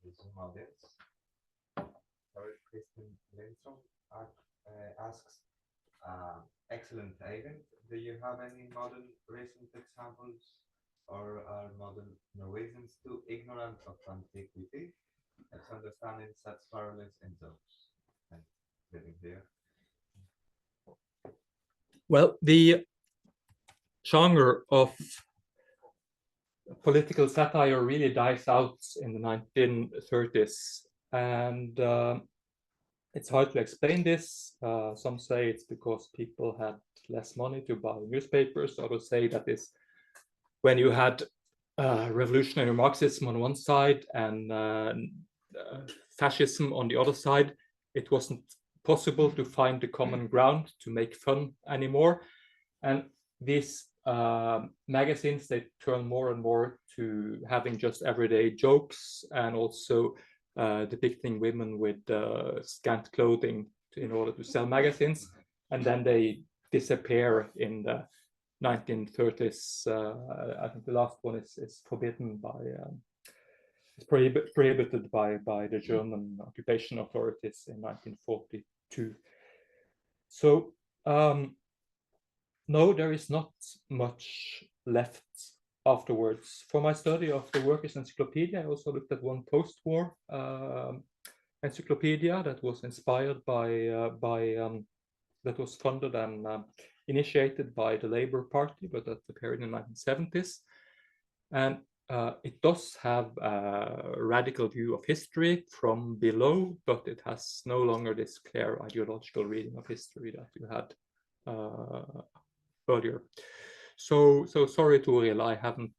the Zoom audience. Kristen Lindstrom asks, excellent Eivind, do you have any modern recent examples, or are modern Norwegians too ignorant of antiquity to understanding such parallels in those and living here? Well, the genre of political satire really dies out in the 1930s, and it's hard to explain this. Some say it's because people had less money to buy newspapers. Others say that is when you had revolutionary Marxism on one side and fascism on the other side, it wasn't possible to find the common ground to make fun anymore. And these magazines, they turn more and more to having just everyday jokes, and also depicting women with scant clothing in order to sell magazines, and then they disappear in the 1930s. I think the last one is forbidden by, it's prohibited by the German occupation authorities in 1942. So no, there is not much left afterwards. For my study of the Workers' Encyclopedia, I also looked at one post-war encyclopedia that was inspired by that was funded and initiated by the Labour Party, but that appeared in the 1970s. And it does have a radical view of history from below, but it has no longer this clear ideological reading of history that you had earlier. So sorry, Toril, I haven't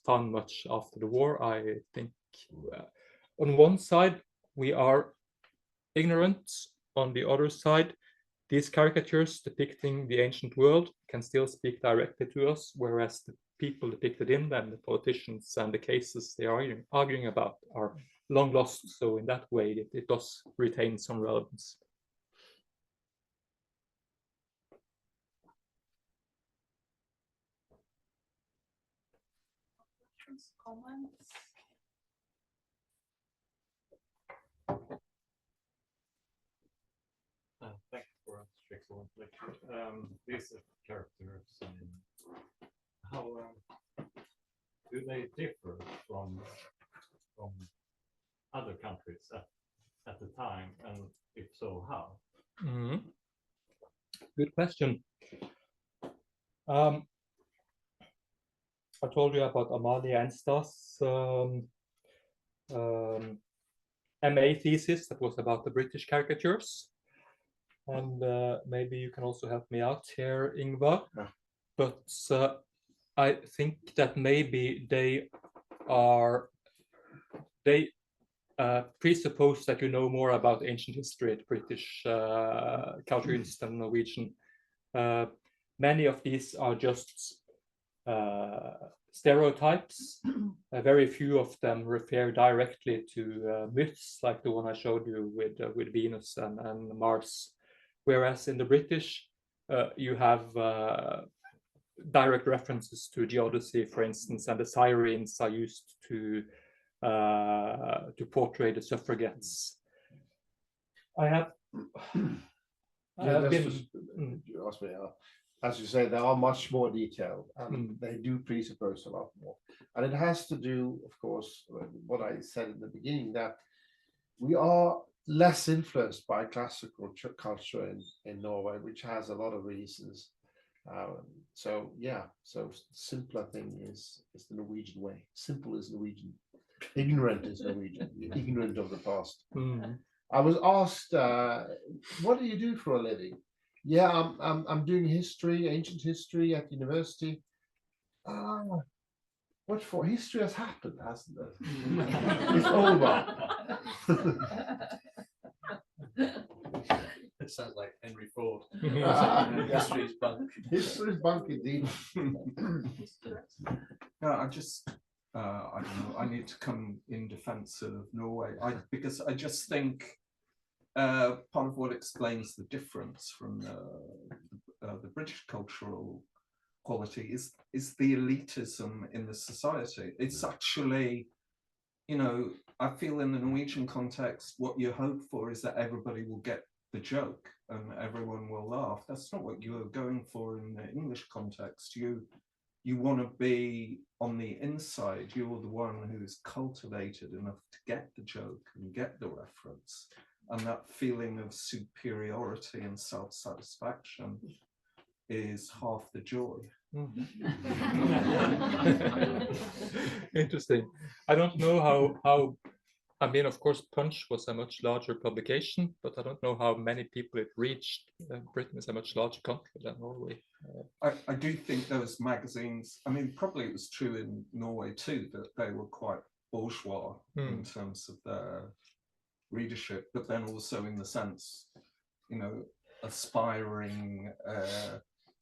found much after the war. I think on one side we are ignorant. On the other side, these caricatures depicting the ancient world can still speak directly to us, whereas the people depicted in them, the politicians and the cases they are arguing about, are long lost. So in that way, it does retain some relevance. Comments? Thank you for an excellent lecture. These characters, how do they differ from other countries at the time, and if so, how? Good question. I told you about Amalie Ensta's MA thesis that was about the British caricatures. And maybe you can also help me out here, Ingvar. Yeah. But I think that maybe they presuppose that you know more about ancient history at British cartoons than Norwegian. Many of these are just stereotypes. Very few of them refer directly to myths, like the one I showed you with Venus and Mars. Whereas in the British, you have direct references to geodesy, for instance, and the sirens are used to portray the suffragettes. I have You asked me, as you say, they are much more detailed, and they do presuppose a lot more. And it has to do, of course, with what I said in the beginning, that we are less influenced by classical culture in Norway, which has a lot of reasons. So simpler thing is the Norwegian way. Simple is Norwegian. Ignorant is Norwegian. Ignorant of the past. I was asked, what do you do for a living? Yeah, I'm doing history, ancient history at university. What for? History has happened, hasn't it? It's over. It sounds like Henry Ford. History's bunk. History's bunk indeed. I just, I don't know, I need to come in defense of Norway, because I just think part of what explains the difference from the British cultural quality is the elitism in the society. It's actually, you know, I feel in the Norwegian context, what you hope for is that everybody will get the joke and everyone will laugh. That's not what you're going for in the English context. You want to be on the inside. You're the one who's cultivated enough to get the joke and get the reference. And that feeling of superiority and self-satisfaction is half the joy. Interesting. I don't know how I mean, of course, Punch was a much larger publication, but I don't know how many people it reached. Britain is a much larger country than Norway. I do think those magazines, I mean, probably it was true in Norway too, that they were quite bourgeois in terms of their readership, but then also in the sense, you know, aspiring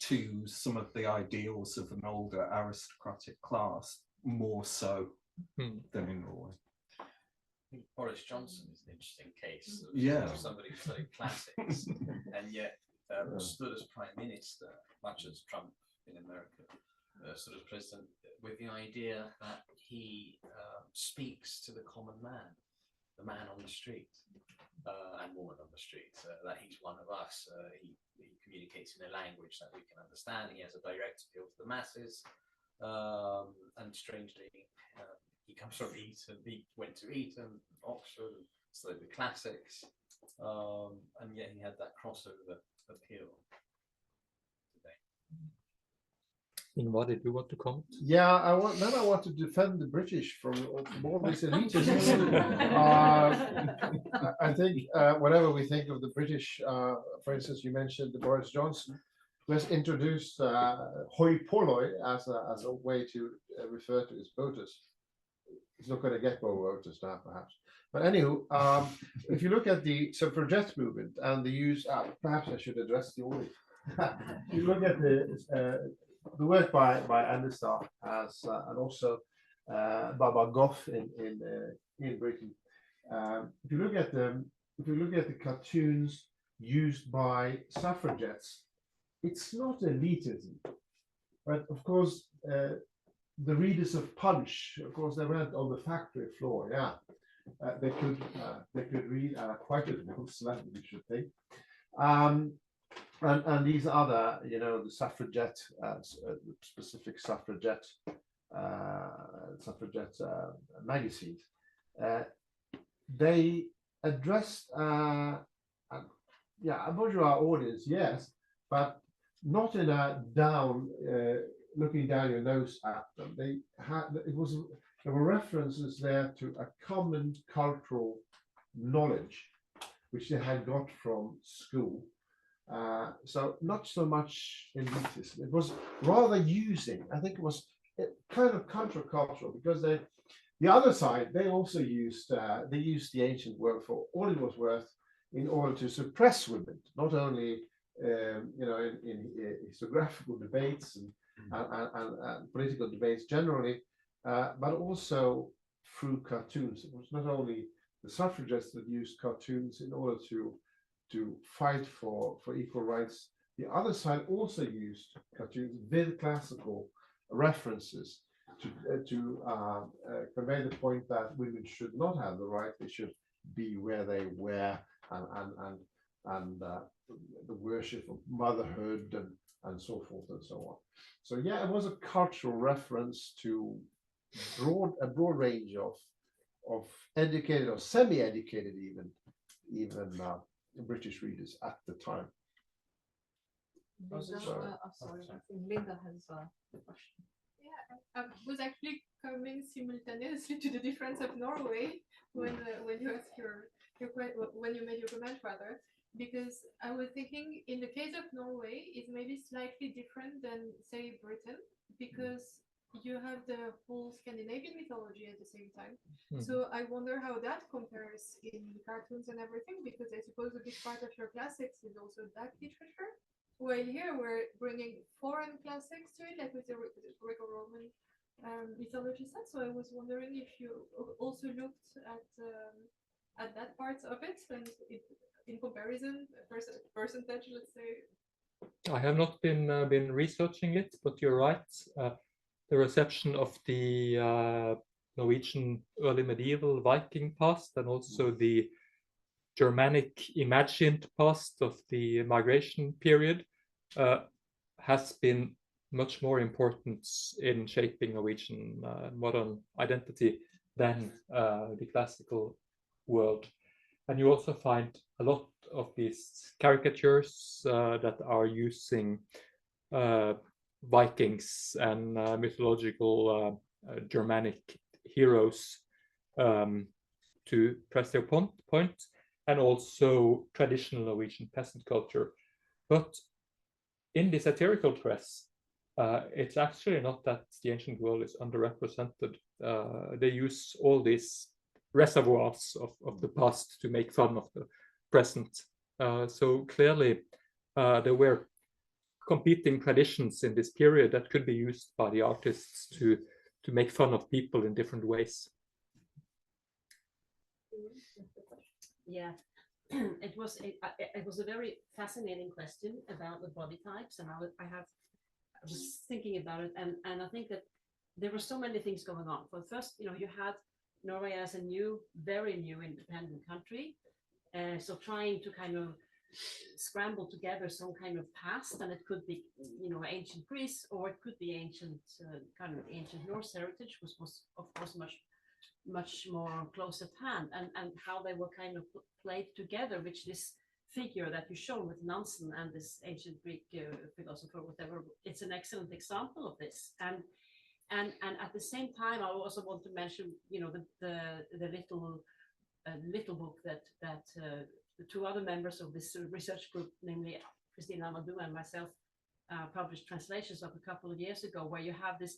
to some of the ideals of an older aristocratic class, more so than in Norway. I think Boris Johnson is an interesting case of somebody who studied classics and yet stood as prime minister, much as Trump in America stood as president, with the idea that he speaks to the common man, the man on the street and woman on the street, that he's one of us. He communicates in a language that we can understand. He has a direct appeal to the masses, and strangely, he comes from Eton. He went to Eton, Oxford, studied the classics, and yet he had that crossover appeal today. Ingvar, did you want to comment? Yeah, I want to defend the British from all this elitism. I think whenever we think of the British, for instance, you mentioned the Boris Johnson, who has introduced hoi polloi as a way to refer to his voters. He's not going to get more voters now, perhaps. But anywho, if you look at the suffragette movement and the use, perhaps I should address the audience. If you look at the work by Heldaas as and also Baba Goff in Britain. If you look at the cartoons used by suffragettes, it's not elitism, but of course the readers of Punch, of course, they weren't on the factory floor. Yeah, they could read quite advanced language, you should think. And these other, the suffragette, specific suffragette magazines, they addressed, a bourgeois audience, yes, but not in a looking down your nose at them. There were references there to a common cultural knowledge, which they had got from school. So not so much elitism. It was rather using. I think it was kind of countercultural, because the other side, they also used the ancient world for all it was worth in order to suppress women, not only in historiographical debates and political debates generally, but also through cartoons. It was not only the suffragettes that used cartoons in order to fight for equal rights. The other side also used cartoons with classical references to convey the point that women should not have the right; they should be where they were, and the worship of motherhood and so forth and so on. So yeah, it was a cultural reference to a broad range of educated or semi-educated even British readers at the time. Linda, sorry, I think Linda has a question. Yeah, I was actually coming simultaneously to the difference of Norway when you asked when you made your comment, rather, because I was thinking in the case of Norway is maybe slightly different than, say, Britain, because you have the whole Scandinavian mythology at the same time. So I wonder how that compares in cartoons and everything, because I suppose a big part of your classics is also that literature. While here we're bringing foreign classics to it, like with the Greco-Roman mythology set. So I was wondering if you also looked at that part of it, and in comparison, percentage, let's say. I have not been researching it, but you're right. The reception of the Norwegian early medieval Viking past, and also the Germanic imagined past of the migration period, has been much more important in shaping Norwegian modern identity than the classical world. And you also find a lot of these caricatures that are using Vikings and mythological Germanic heroes to press their point, and also traditional Norwegian peasant culture. But in the satirical press, it's actually not that the ancient world is underrepresented. They use all these reservoirs of the past to make fun of the present. So clearly there were competing traditions in this period that could be used by the artists to make fun of people in different ways. Yeah, it was a very fascinating question about the body types, and I was thinking about it, and I think that there were so many things going on. For first, you had Norway as a very new independent country, so trying to kind of scramble together some kind of past, and it could be ancient Greece, or it could be ancient ancient Norse heritage, which was of course much more close at hand, and how they were kind of played together, which this figure that you show with Nansen and this ancient Greek philosopher, whatever, it's an excellent example of this. And at the same time, I also want to mention, you know, the little book that the two other members of this research group, namely Christina Amadou and myself, published translations of a couple of years ago, where you have this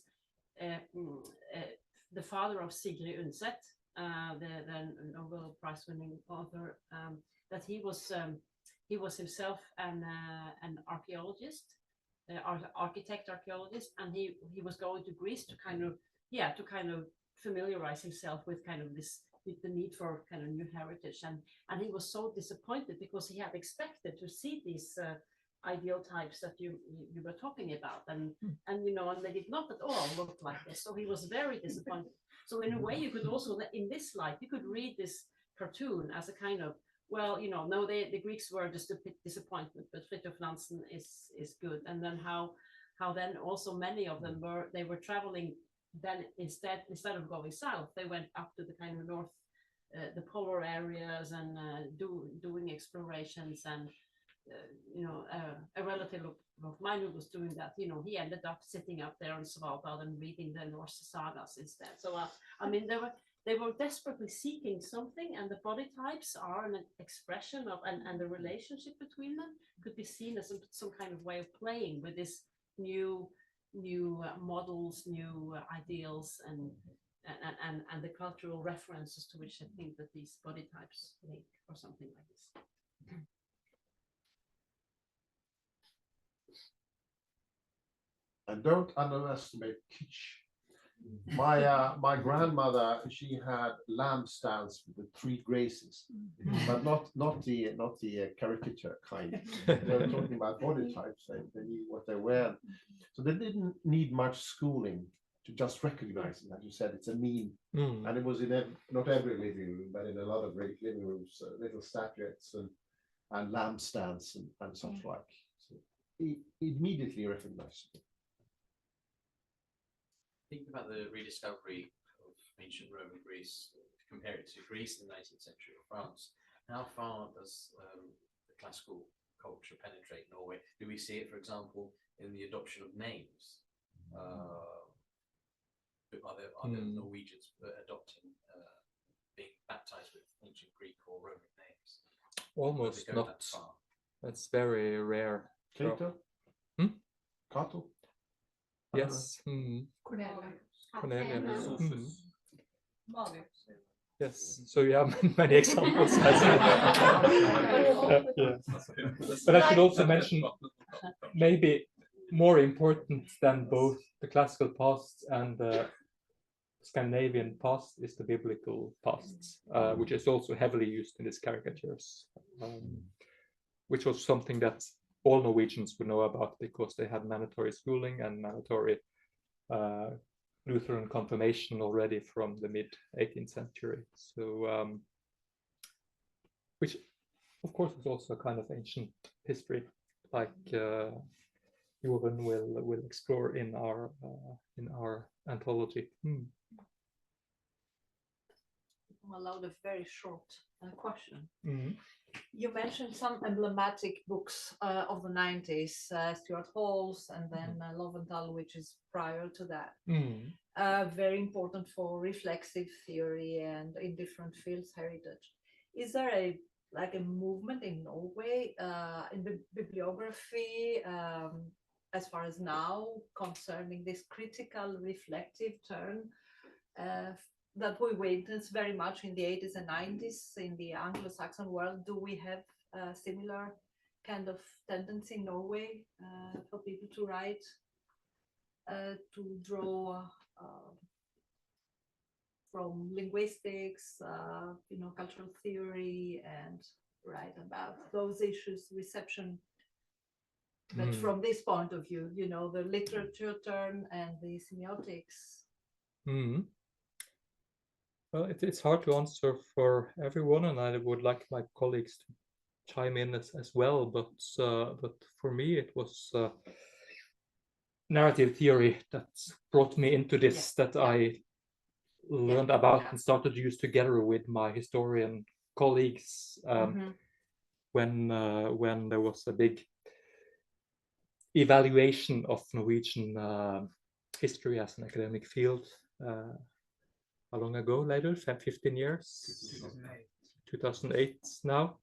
the father of Sigrid Undset, the Nobel Prize-winning author, that he was himself an archaeologist, architect-archaeologist, and he was going to Greece to kind of familiarize himself with kind of this, with the need for kind of new heritage, and he was so disappointed because he had expected to see these ideal types that you were talking about, and you know, and they did not at all look like this. So he was very disappointed. So in a way, you could also, in this light, you could read this cartoon as a kind of, well, you know, no, the Greeks were just a bit disappointment, but Fridtjof Nansen is good. And then how then also many of them were traveling. Then instead of going south, they went up to the kind of north, the polar areas, and doing explorations. And you know, a relative of mine who was doing that, you know, he ended up sitting up there on Svalbard and reading the Norse sagas instead. So I mean, they were desperately seeking something, and the body types are an expression of, and the relationship between them could be seen as some kind of way of playing with this new models, new ideals, and the cultural references to which I think that these body types link, or something like this. And don't underestimate kitsch. My grandmother, she had lamb stands with 3 graces, but not the caricature kind. They were talking about body types. They knew what they were, so they didn't need much schooling to just recognize it. As you said, it's a meme, and it was in not every living room, but in a lot of great living rooms, little statuettes and lamb stands and such like. So he immediately recognized it. Think about the rediscovery of ancient Rome and Greece, compare it to Greece in the 19th century or France. How far does the classical culture penetrate Norway? Do we see it, for example, in the adoption of names? Are the Norwegians adopting, being baptized with ancient Greek or Roman names? Almost not. That's very rare. Cato? Cato? Yes. Cornelius. Yes. So you have many examples. But I should also mention, maybe more important than both the classical past and the Scandinavian past is the biblical past, which is also heavily used in these caricatures, which was something that all Norwegians would know about because they had mandatory schooling and mandatory Lutheran confirmation already from the mid-18th century. So, which of course is also a kind of ancient history, like Jorunn will explore in our anthology. I'm allowed a very short question. Mm-hmm. You mentioned some emblematic books of the 90s, Stuart Hall's, and then Loventhal, which is prior to that. Very important for reflexive theory and in different fields, heritage. Is there a movement in Norway in the bibliography as far as now concerning this critical reflective turn that we witnessed very much in the 80s and 90s in the Anglo-Saxon world? Do we have a similar kind of tendency in Norway for people to write, to draw from linguistics, cultural theory, and write about those issues, reception? But from this point of view, the literature turn and the semiotics. Well, it's hard to answer for everyone, and I would like my colleagues to chime in as well. But for me, it was narrative theory that brought me into this, that I learned about and started to use together with my historian colleagues when there was a big evaluation of Norwegian history as an academic field. How long ago? Later, 15 years. 2008 now.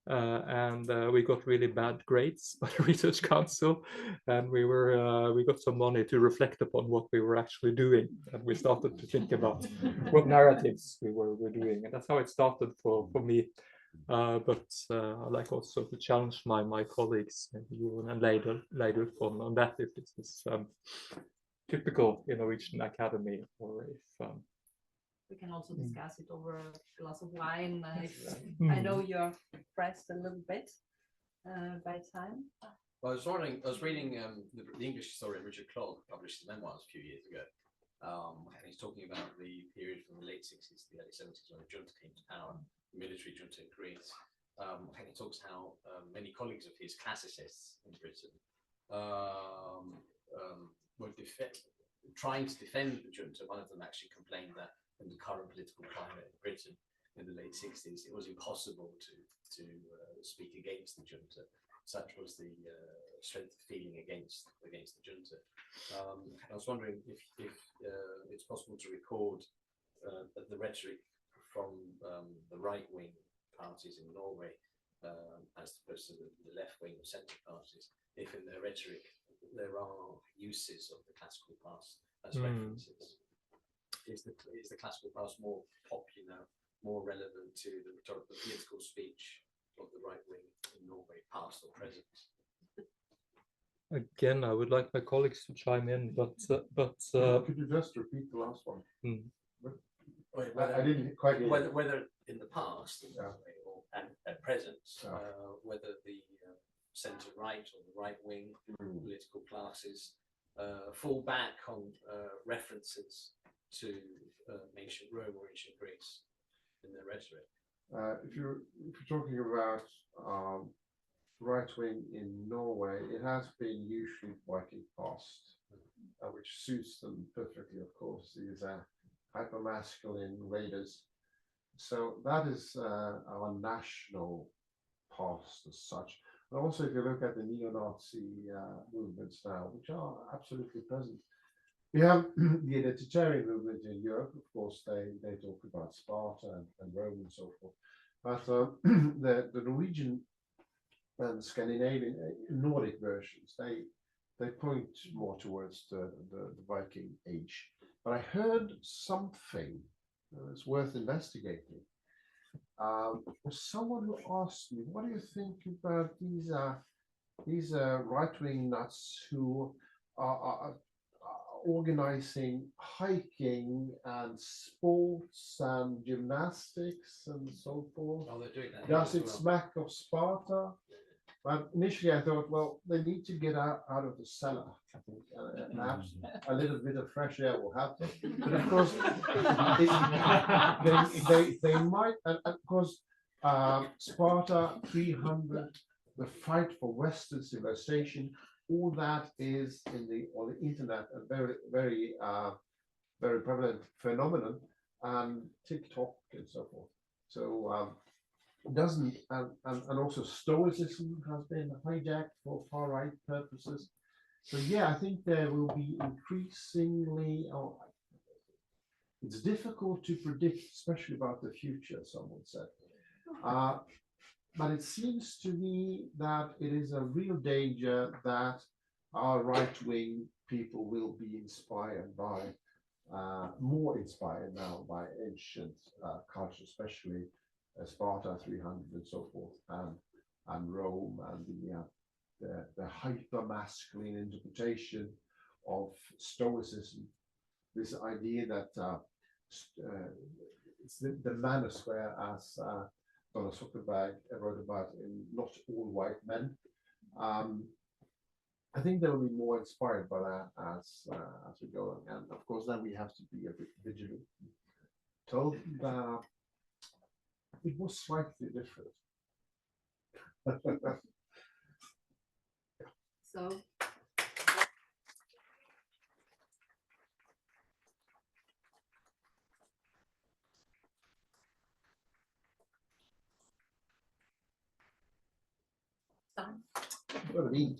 And we got really bad grades by the Research Council, and we got some money to reflect upon what we were actually doing, and we started to think about what narratives we were doing, and that's how it started for me. But I like also to challenge my colleagues, you and later on that, if this is typical in Norwegian academy, or if we can also discuss it over a glass of wine. I know you're pressed a little bit by time. Well, I was reading the English historian Richard Clogg published his memoirs a few years ago. And he's talking about the period from the late 60s to the early 70s when the junta came to power, the military junta in Greece. And he talks how many colleagues of his, classicists in Britain, were trying to defend the junta. One of them actually complained that in the current political climate in Britain in the late 60s, it was impossible to speak against the junta. Such was the strength of feeling against the junta. I was wondering if it's possible to record the rhetoric from the right-wing parties in Norway as opposed to the left-wing or centre parties, if in their rhetoric there are uses of the classical past as references. Is the classical past more popular, more relevant to the political speech of the right wing in Norway, past or present? Again, I would like my colleagues to chime in, but could you just repeat the last one? I didn't quite get whether in the past and at present, whether the centre right or the right wing political classes fall back on references to ancient Rome or ancient Greece in their rhetoric. If you're talking about right wing in Norway, it has been usually Viking past, which suits them perfectly, of course. These hyper-masculine raiders. So that is our national past as such. And also, if you look at the neo-Nazi movements now, which are absolutely present. We have the identitarian movement in Europe, of course, they talk about Sparta and Rome and so forth. But the Norwegian and Scandinavian, Nordic versions, they point more towards the Viking age. But I heard something that's worth investigating. Someone who asked me, what do you think about these right-wing nuts who are organizing hiking and sports and gymnastics and so forth? Oh, they're doing that. Does it smack of Sparta? But initially I thought, well, they need to get out of the cellar, I think, perhaps a little bit of fresh air will help them. But of course, they might, and of course, Sparta 300, the fight for Western civilization, all that is on the internet, a very prevalent phenomenon, and TikTok and so forth. So doesn't and also Stoicism has been hijacked for far right purposes. So yeah, I think there will be increasingly. It's difficult to predict, especially about the future. Someone said. But it seems to me that it is a real danger that our right-wing people will be inspired by, more inspired now by ancient culture, especially Sparta 300 and so forth, and Rome, and the hyper-masculine interpretation of Stoicism. This idea that it's the manosphere, as Donna Zuckerberg wrote about in Not All White Men. I think they will be more inspired by that as we go, and of course then we have to be a bit vigilant. Told that it was slightly different. So Done. What do I mean?